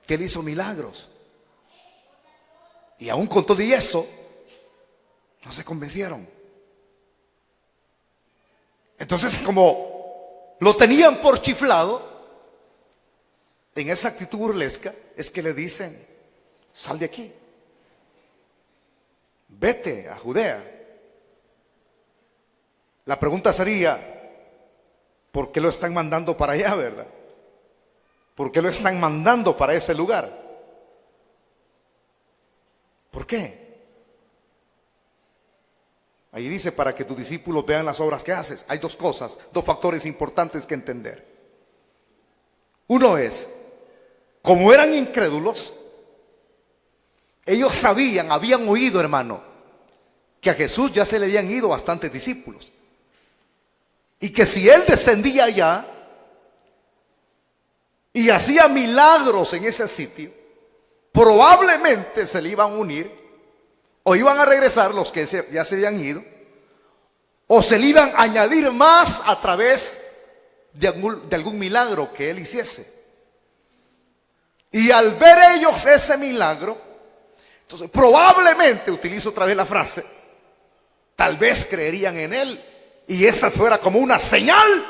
que él hizo milagros. Y aún con todo y eso, no se convencieron. Entonces, como lo tenían por chiflado, en esa actitud burlesca, es que le dicen: sal de aquí, vete a Judea. La pregunta sería: ¿por qué lo están mandando para allá, verdad? ¿Por qué lo están mandando para ese lugar? ¿Por qué? Ahí dice: para que tus discípulos vean las obras que haces. Hay dos cosas, dos factores importantes que entender. Uno es, como eran incrédulos, ellos sabían, habían oído, hermano, que a Jesús ya se le habían ido bastantes discípulos. Y que si él descendía allá y hacía milagros en ese sitio, probablemente se le iban a unir, o iban a regresar los que ya se habían ido, o se le iban a añadir más a través de algún milagro que él hiciese. Y al ver ellos ese milagro, entonces probablemente, utilizo otra vez la frase, tal vez creerían en él, y esa fuera como una señal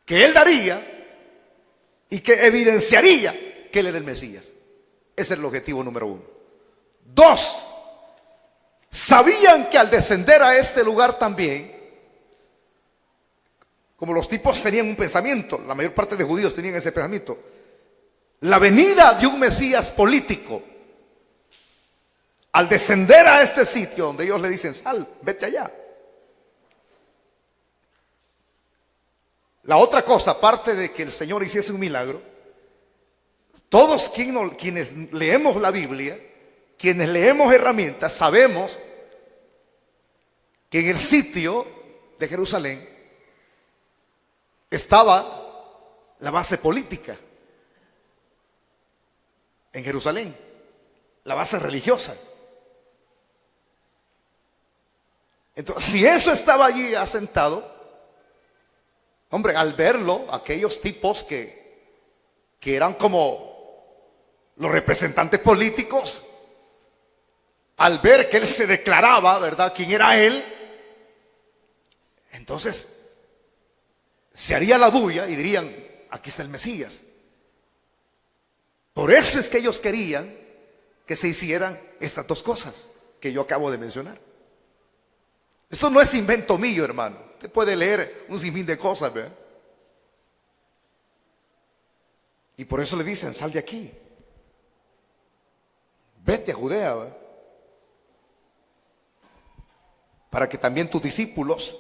que él daría y que evidenciaría que él era el Mesías. Ese es el objetivo número uno. Dos, sabían que al descender a este lugar también, como los tipos tenían un pensamiento, la mayor parte de judíos tenían ese pensamiento, la venida de un Mesías político, al descender a este sitio donde ellos le dicen: sal, vete allá. La otra cosa, aparte de que el Señor hiciese un milagro, todos quienes leemos la Biblia, quienes leemos herramientas, sabemos que en el sitio de Jerusalén estaba la base política. En Jerusalén, la base religiosa. Entonces, si eso estaba allí asentado, hombre, al verlo, aquellos tipos que eran como los representantes políticos, al ver que él se declaraba, ¿verdad?, quién era él, entonces se haría la bulla y dirían: aquí está el Mesías. Por eso es que ellos querían que se hicieran estas dos cosas que yo acabo de mencionar. Esto no es invento mío, hermano. Usted puede leer un sinfín de cosas, ¿verdad? Y por eso le dicen: sal de aquí, vete a Judea, ¿verdad?, para que también tus discípulos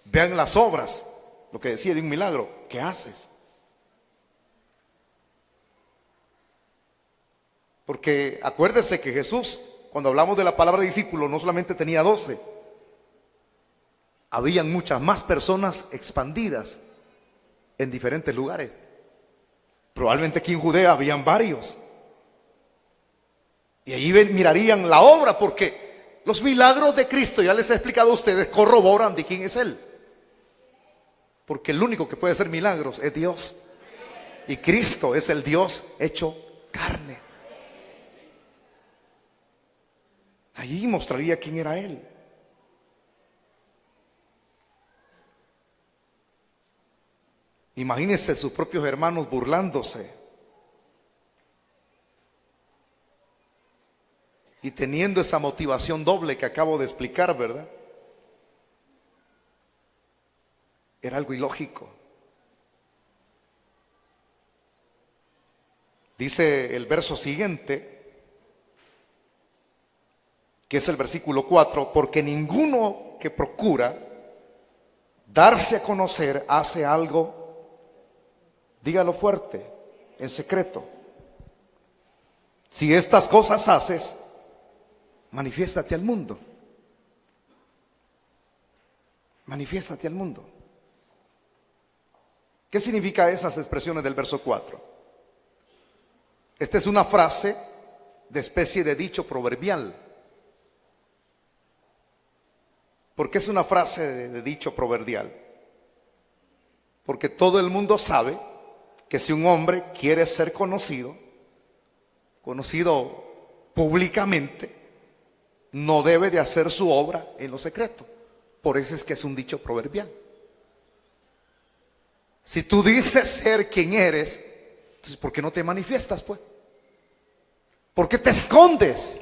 vean las obras, lo que decía de un milagro, ¿qué haces? Porque acuérdese que Jesús, cuando hablamos de la palabra discípulo, no solamente tenía 12, habían muchas más personas expandidas en diferentes lugares. Probablemente aquí en Judea habían varios. Y allí mirarían la obra, porque los milagros de Cristo, ya les he explicado a ustedes, corroboran de quién es Él. Porque el único que puede hacer milagros es Dios. Y Cristo es el Dios hecho carne. Allí mostraría quién era Él. Imagínense sus propios hermanos burlándose y teniendo esa motivación doble que acabo de explicar, ¿verdad? Era algo ilógico. Dice el verso siguiente, que es el versículo 4, porque ninguno que procura darse a conocer hace algo, dígalo fuerte, en secreto. Si estas cosas haces, manifiéstate al mundo. Manifiéstate al mundo. ¿Qué significa esas expresiones del verso 4? Esta es una frase de especie de dicho proverbial. ¿Por qué es una frase de dicho proverbial? Porque todo el mundo sabe que si un hombre quiere ser conocido públicamente, no debe de hacer su obra en lo secreto. Por eso es que es un dicho proverbial. Si tú dices ser quien eres, entonces ¿por qué no te manifiestas, pues? ¿Por qué te escondes?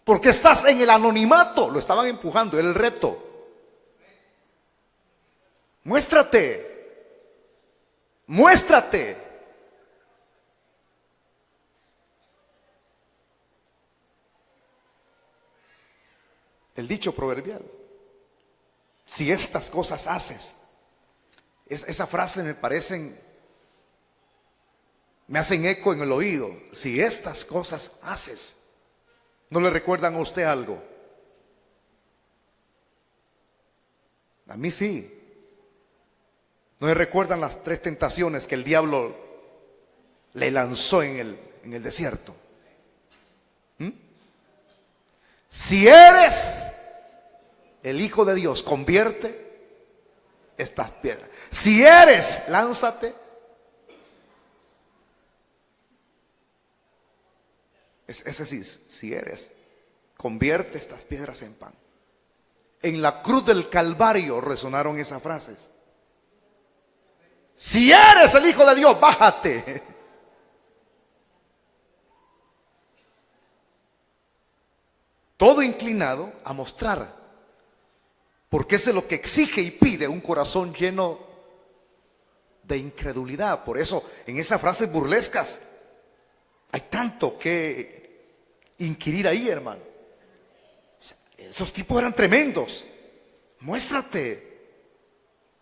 ¿Por qué estás en el anonimato? Lo estaban empujando, era el reto. Muéstrate. Muéstrate. El dicho proverbial. Si estas cosas haces. Esa frase me hacen eco en el oído. Si estas cosas haces. ¿No le recuerdan a usted algo? A mí sí. ¿No le recuerdan las 3 tentaciones que el diablo le lanzó en el desierto? Si eres el Hijo de Dios, convierte estas piedras. Si eres, lánzate. Es decir, si eres, convierte estas piedras en pan. En la cruz del Calvario resonaron esas frases. Si eres el Hijo de Dios, bájate. Todo inclinado a mostrar. Porque eso es lo que exige y pide un corazón lleno de incredulidad. Por eso, en esas frases burlescas, hay tanto que inquirir ahí, hermano. Esos tipos eran tremendos. Muéstrate.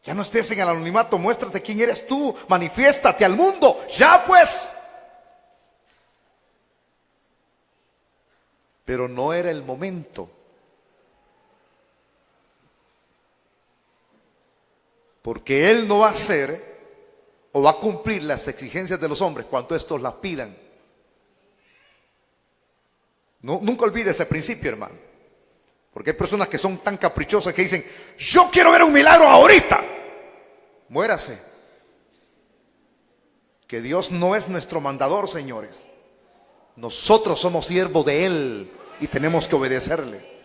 Ya no estés en el anonimato, muéstrate quién eres tú, manifiéstate al mundo, ya pues. Pero no era el momento. Porque Él no va a hacer o va a cumplir las exigencias de los hombres cuando estos las pidan. No, nunca olvide ese principio, hermano. Porque hay personas que son tan caprichosas que dicen, yo quiero ver un milagro ahorita. Muérase. Que Dios no es nuestro mandador, señores. Nosotros somos siervos de Él y tenemos que obedecerle.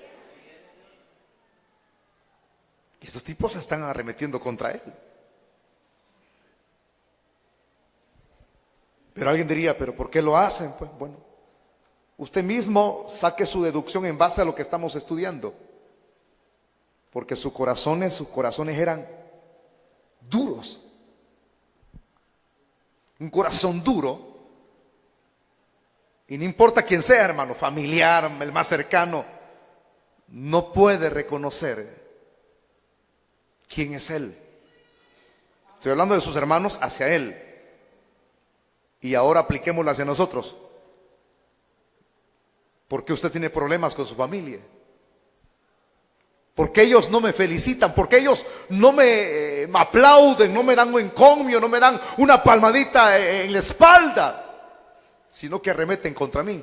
Y estos tipos se están arremetiendo contra Él. Pero alguien diría, ¿pero por qué lo hacen? Pues bueno, usted mismo saque su deducción en base a lo que estamos estudiando. Porque sus corazones eran duros. Un corazón duro. Y no importa quién sea, hermano, familiar, el más cercano, no puede reconocer quién es Él. Estoy hablando de sus hermanos hacia Él. Y ahora apliquémoslo hacia nosotros. ¿Por qué usted tiene problemas con su familia? ¿Por qué ellos no me felicitan? ¿Por qué ellos no me aplauden? ¿No me dan un encomio? ¿No me dan una palmadita en la espalda? Sino que arremeten contra mí.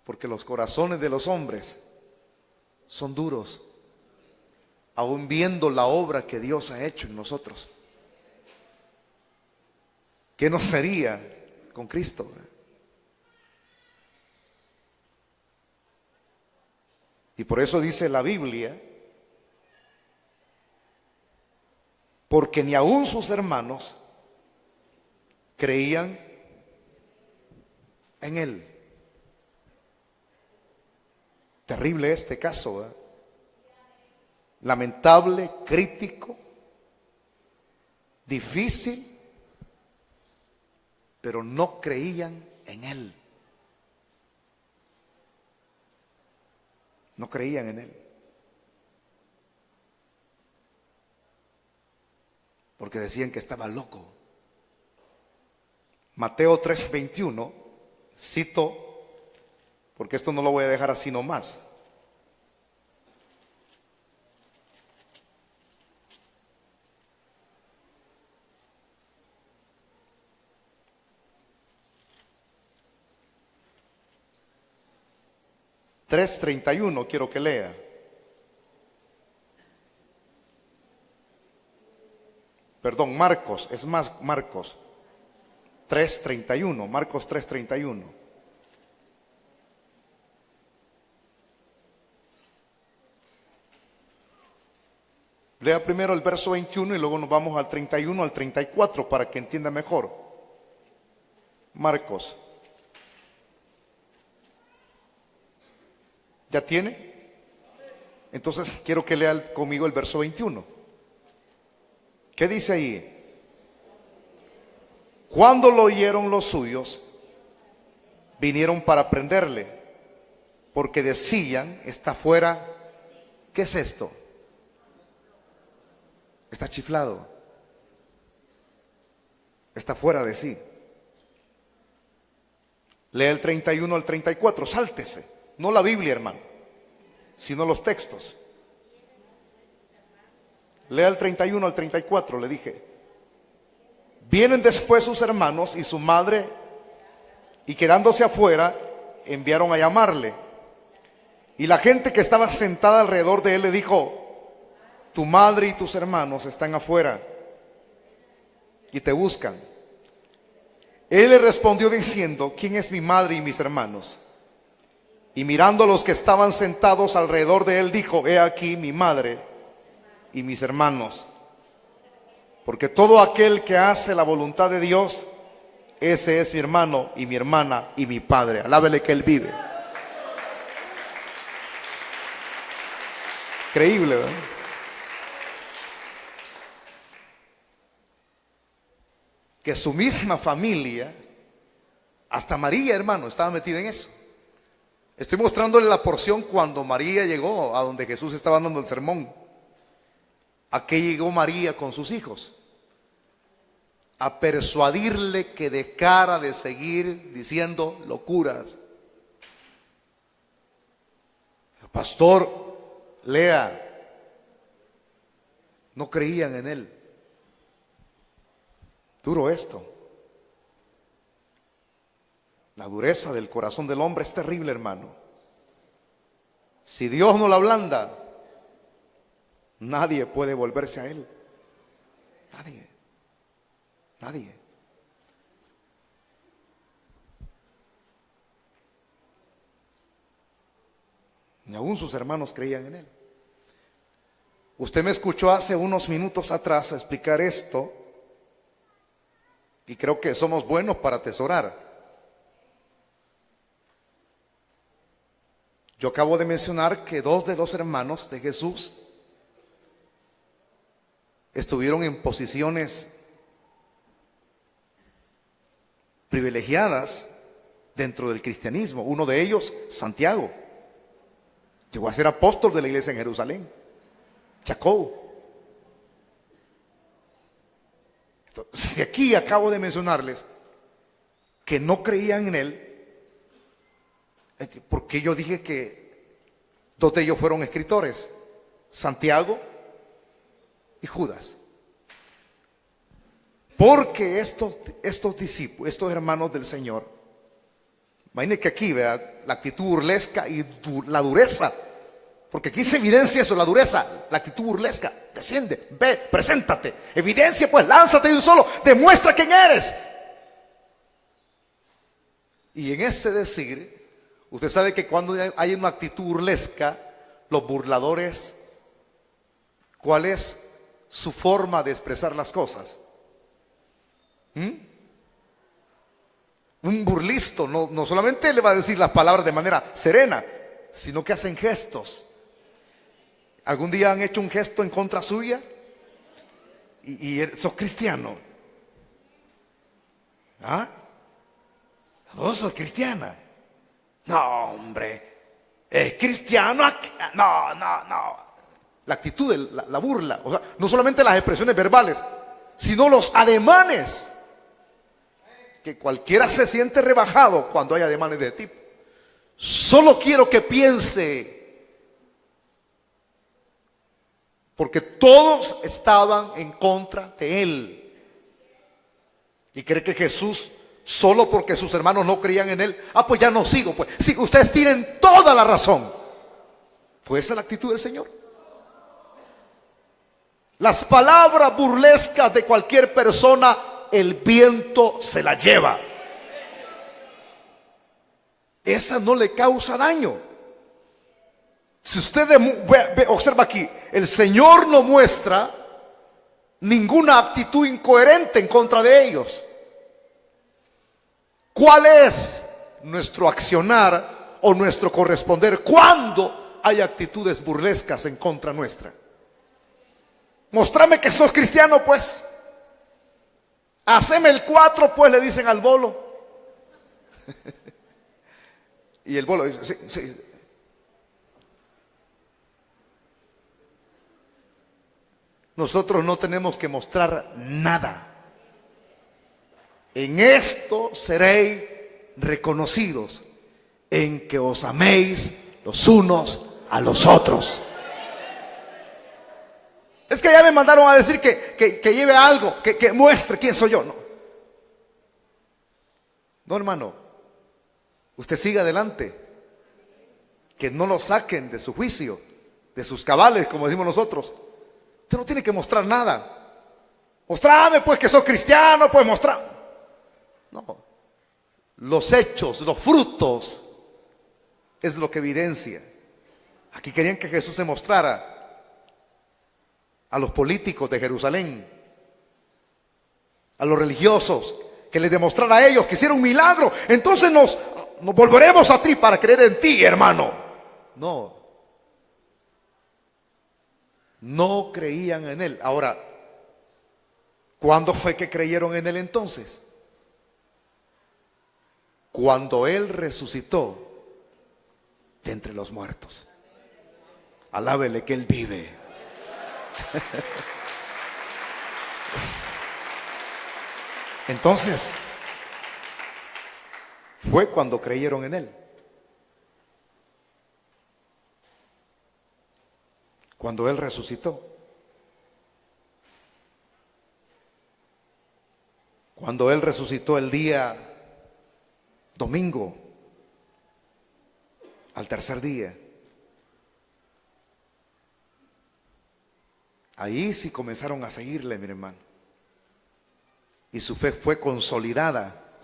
Porque los corazones de los hombres son duros, aún viendo la obra que Dios ha hecho en nosotros. ¿Qué nos sería con Cristo? Y por eso dice la Biblia, porque ni aún sus hermanos creían en Él. Terrible este caso, ¿eh? Lamentable, crítico, difícil, pero no creían en Él. No creían en Él. Porque decían que estaba loco. Mateo 3:21, cito, porque esto no lo voy a dejar así nomás. 3:31 quiero que lea. Perdón, Marcos, es más Marcos 3:31, Marcos 3:31. Lea primero el verso 21 y luego nos vamos al 31 al 34 para que entienda mejor. Marcos. ¿Ya tiene? Entonces quiero que lea conmigo el verso 21. ¿Qué dice ahí? Cuando lo oyeron los suyos, vinieron para prenderle, porque decían, está fuera. ¿Qué es esto? Está chiflado. Está fuera de sí. Lea el 31 al 34, sáltese. No la Biblia, hermano, sino los textos. Lea el 31 al 34, le dije. Vienen después sus hermanos y su madre, y quedándose afuera, enviaron a llamarle. Y la gente que estaba sentada alrededor de él le dijo, tu madre y tus hermanos están afuera y te buscan. Él le respondió diciendo, ¿quién es mi madre y mis hermanos? Y mirando a los que estaban sentados alrededor de él, dijo, he aquí mi madre y mis hermanos. Porque todo aquel que hace la voluntad de Dios, ese es mi hermano y mi hermana y mi padre. Alábele que él vive. Increíble, ¿verdad? Que su misma familia, hasta María, hermano, estaba metida en eso. Estoy mostrándole la porción cuando María llegó a donde Jesús estaba dando el sermón. ¿A qué llegó María con sus hijos? A persuadirle que dejara de seguir diciendo locuras. Pastor, lea. No creían en él. Duro esto. La dureza del corazón del hombre es terrible, hermano. Si Dios no la ablanda, nadie puede volverse a él. Nadie. Ni aún sus hermanos creían en él. Usted me escuchó hace unos minutos atrás explicar esto, y creo que somos buenos para atesorar. Yo acabo de mencionar que 2 de los hermanos de Jesús estuvieron en posiciones privilegiadas dentro del cristianismo. Uno de ellos, Santiago, llegó a ser apóstol de la iglesia en Jerusalén. Jacobo. Entonces, si aquí acabo de mencionarles que no creían en él, porque yo dije que 2 de ellos fueron escritores, Santiago y Judas. Porque estos discípulos, estos hermanos del Señor, imagínense que aquí vea la actitud burlesca y la dureza, porque aquí se evidencia eso, la dureza, la actitud burlesca. Desciende, ve, preséntate, evidencia pues, lánzate de un solo, demuestra quién eres. Y en ese decir, usted sabe que cuando hay una actitud burlesca, los burladores, ¿cuál es su forma de expresar las cosas? Un burlisto no solamente le va a decir las palabras de manera serena, sino que hacen gestos. ¿Algún día han hecho un gesto en contra suya? Y sos cristiano. ¿Ah? ¿Vos sos cristiana? No, hombre, es cristiano. No. La actitud, la burla, o sea, no solamente las expresiones verbales, sino los ademanes. Que cualquiera se siente rebajado cuando hay ademanes de tipo. Solo quiero que piense, porque todos estaban en contra de él. Y cree que Jesús solo porque sus hermanos no creían en él. Ah, pues ya no sigo. Pues sí, ustedes tienen toda la razón. ¿Fue esa la actitud del Señor? Las palabras burlescas de cualquier persona, el viento se la lleva. Esa no le causa daño. Si usted observa aquí, el Señor no muestra ninguna actitud incoherente en contra de ellos. ¿Cuál es nuestro accionar o nuestro corresponder cuando hay actitudes burlescas en contra nuestra? Mostrame que sos cristiano, pues. Haceme el 4, pues, le dicen al bolo. Y el bolo dice, sí, sí. Nosotros no tenemos que mostrar nada. En esto seréis reconocidos, en que os améis los unos a los otros. Es que ya me mandaron a decir que lleve algo, que muestre quién soy yo. No, no, hermano, usted siga adelante. Que no lo saquen de su juicio, de sus cabales, como decimos nosotros. Usted no tiene que mostrar nada. Mostrame pues que sos cristiano, pues mostrame. No, los hechos, los frutos es lo que evidencia. Aquí querían que Jesús se mostrara a los políticos de Jerusalén, a los religiosos, que les demostrara a ellos que hicieron un milagro. Entonces nos volveremos a ti para creer en ti, hermano. No creían en él. Ahora, ¿cuándo fue que creyeron en él entonces? Cuando él resucitó de entre los muertos. Alábele que él vive. Entonces, fue cuando creyeron en él. Cuando él resucitó. Cuando él resucitó el día domingo, al tercer día. Ahí sí comenzaron a seguirle, mi hermano. Y su fe fue consolidada.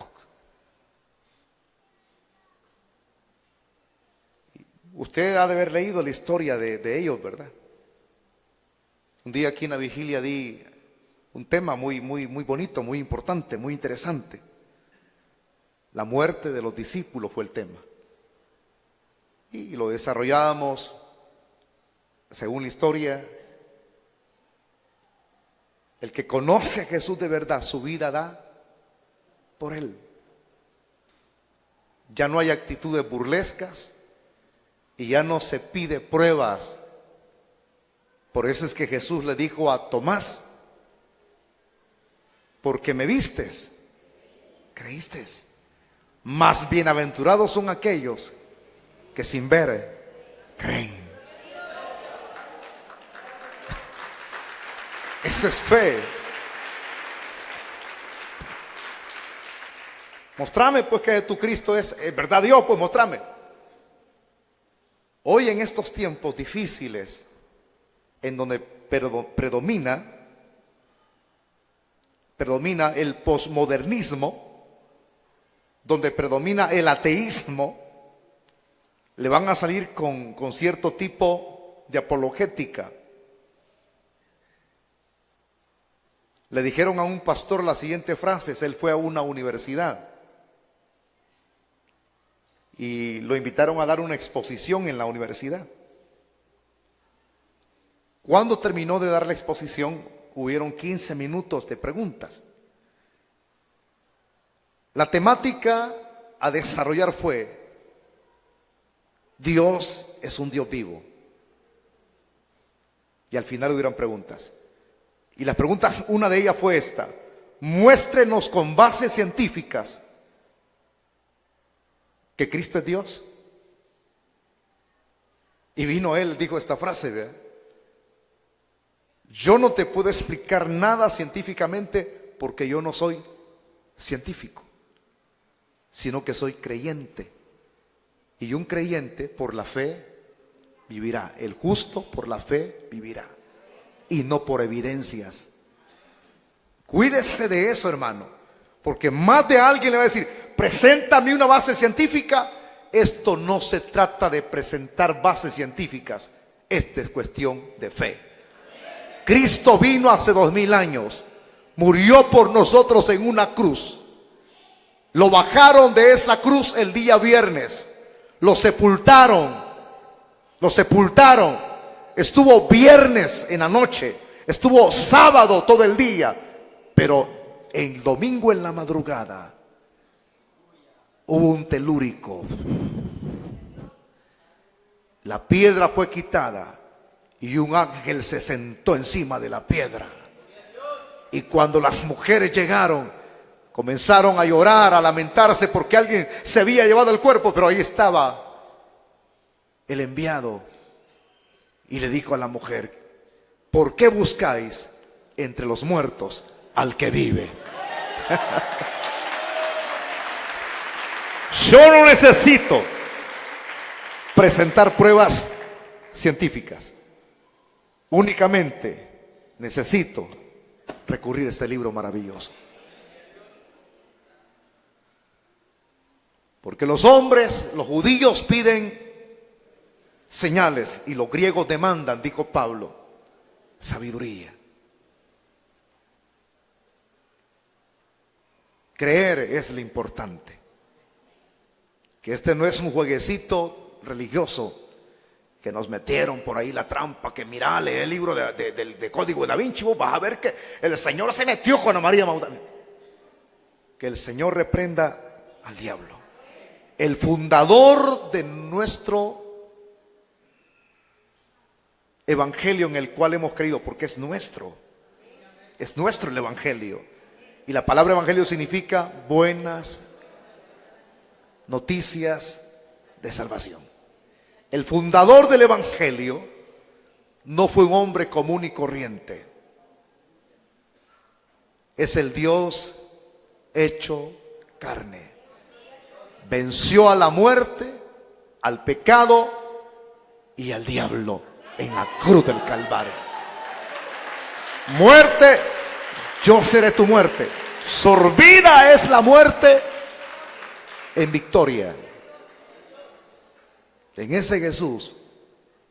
Usted ha de haber leído la historia de ellos, ¿verdad? Un día aquí en la vigilia di un tema muy bonito, muy importante, muy interesante. La muerte de los discípulos fue el tema. Y lo desarrollábamos según la historia. El que conoce a Jesús de verdad, su vida da por él. Ya no hay actitudes burlescas y ya no se pide pruebas. Por eso es que Jesús le dijo a Tomás: porque me vistes, creíste. Más bienaventurados son aquellos que sin ver creen. Eso es fe. Mostrame pues que tu Cristo es verdad Dios, pues mostrame. Hoy en estos tiempos difíciles, en donde predomina el posmodernismo, donde predomina el ateísmo, le van a salir con cierto tipo de apologética. Le dijeron a un pastor la siguiente frase. Él fue a una universidad y lo invitaron a dar una exposición en la universidad. Cuando terminó de dar la exposición, hubieron 15 minutos de preguntas. La temática a desarrollar fue: Dios es un Dios vivo. Y al final hubieron preguntas. Y las preguntas, una de ellas fue esta: muéstrenos con bases científicas que Cristo es Dios. Y vino él, dijo esta frase, ¿verdad? Yo no te puedo explicar nada científicamente porque yo no soy científico. sino que soy creyente. Y un creyente por la fe vivirá. El justo por la fe vivirá. Y no por evidencias. Cuídese de eso, hermano. Porque más de alguien le va a decir, preséntame una base científica. Esto no se trata de presentar bases científicas. Esta es cuestión de fe. Cristo vino hace 2000 años. Murió por nosotros en una cruz. Lo bajaron de esa cruz el día viernes. Lo sepultaron. Estuvo viernes en la noche. Estuvo sábado todo el día. Pero el domingo en la madrugada hubo un telúrico. La piedra fue quitada y un ángel se sentó encima de la piedra. Y cuando las mujeres llegaron, comenzaron a llorar, a lamentarse porque alguien se había llevado el cuerpo, pero ahí estaba el enviado. Y le dijo a la mujer, ¿por qué buscáis entre los muertos al que vive? Yo no necesito presentar pruebas científicas. Únicamente necesito recurrir a este libro maravilloso. Porque los hombres, los judíos piden señales y los griegos demandan, dijo Pablo, sabiduría. Creer es lo importante. Que este no es un jueguecito religioso que nos metieron por ahí la trampa, que mira, lee el libro de Código de Da Vinci, vos vas a ver que el Señor se metió con María Magdalena. Que el Señor reprenda al diablo. El fundador de nuestro evangelio en el cual hemos creído, porque es nuestro el evangelio. Y la palabra evangelio significa buenas noticias de salvación. El fundador del evangelio no fue un hombre común y corriente. Es el Dios hecho carne. Venció a la muerte, al pecado y al diablo en la cruz del Calvario. Muerte, yo seré tu muerte. Sorbida es la muerte en victoria. En ese Jesús,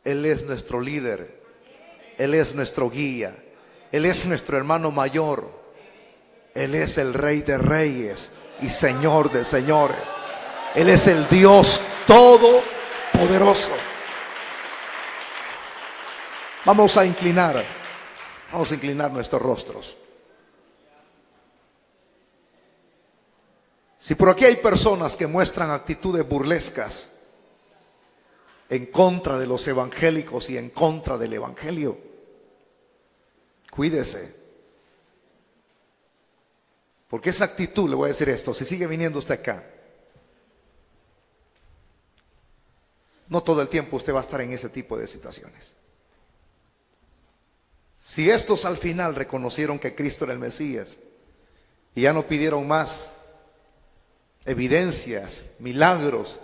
Él es nuestro líder, Él es nuestro guía, Él es nuestro hermano mayor, Él es el Rey de Reyes y Señor de Señores. Él es el Dios todopoderoso. Vamos a inclinar nuestros rostros. Si por aquí hay personas que muestran actitudes burlescas en contra de los evangélicos y en contra del evangelio, cuídese. Porque esa actitud, le voy a decir esto, si sigue viniendo usted acá, no todo el tiempo usted va a estar en ese tipo de situaciones. Si estos al final reconocieron que Cristo era el Mesías y ya no pidieron más evidencias, milagros,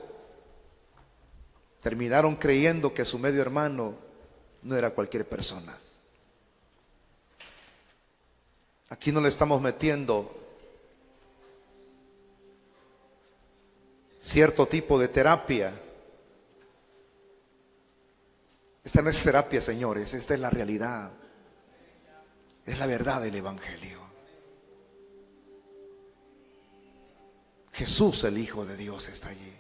terminaron creyendo que su medio hermano no era cualquier persona. Aquí no le estamos metiendo cierto tipo de terapia. Esta no es terapia, señores, esta es la realidad. Es la verdad del evangelio. Jesús, el Hijo de Dios, está allí.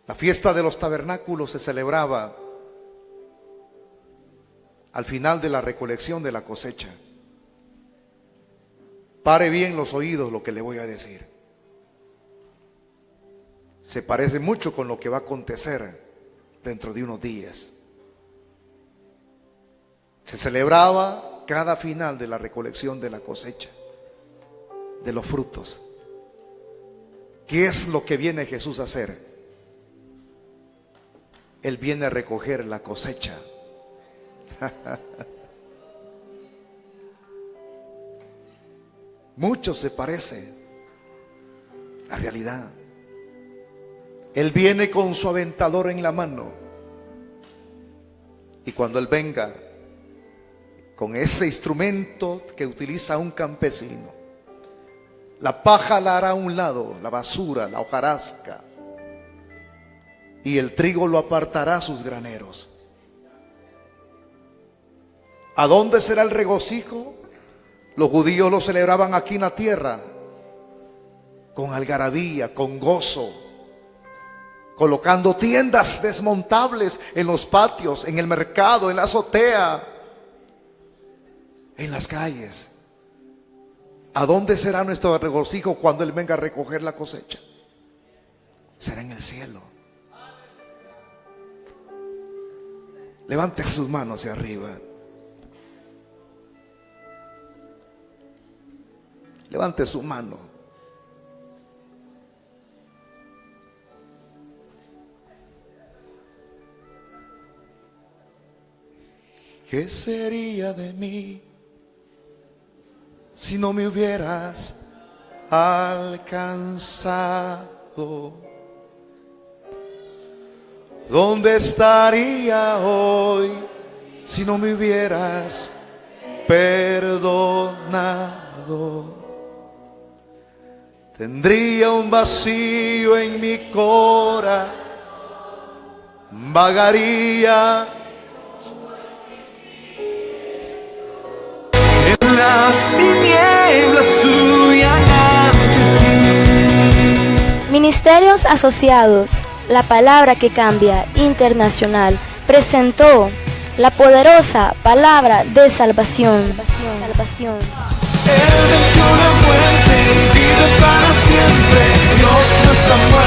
La fiesta de los tabernáculos se celebraba al final de la recolección de la cosecha. Pare bien los oídos lo que le voy a decir. Se parece mucho con lo que va a acontecer dentro de unos días. Se celebraba cada final de la recolección de la cosecha, de los frutos. ¿Qué es lo que viene Jesús a hacer? Él viene a recoger la cosecha. mucho se parece a la realidad. Él viene con su aventador en la mano, y cuando Él venga con ese instrumento que utiliza un campesino, la paja la hará a un lado, la basura, la hojarasca, y el trigo lo apartará a sus graneros. ¿A dónde será el regocijo? Los judíos lo celebraban aquí en la tierra, con algarabía, con gozo, colocando tiendas desmontables en los patios, en el mercado, en la azotea, en las calles. ¿A dónde será nuestro regocijo cuando Él venga a recoger la cosecha? Será en el cielo. Levante sus manos hacia arriba. Levante su mano. ¿Qué sería de mí si no me hubieras alcanzado? ¿Dónde estaría hoy si no me hubieras perdonado? Tendría un vacío en mi corazón, vagaría en las tinieblas huyan ante ti. Ministerios Asociados, la palabra que cambia, internacional, presentó la poderosa palabra de salvación. Él venció la muerte y vive para siempre. Dios no está muerto.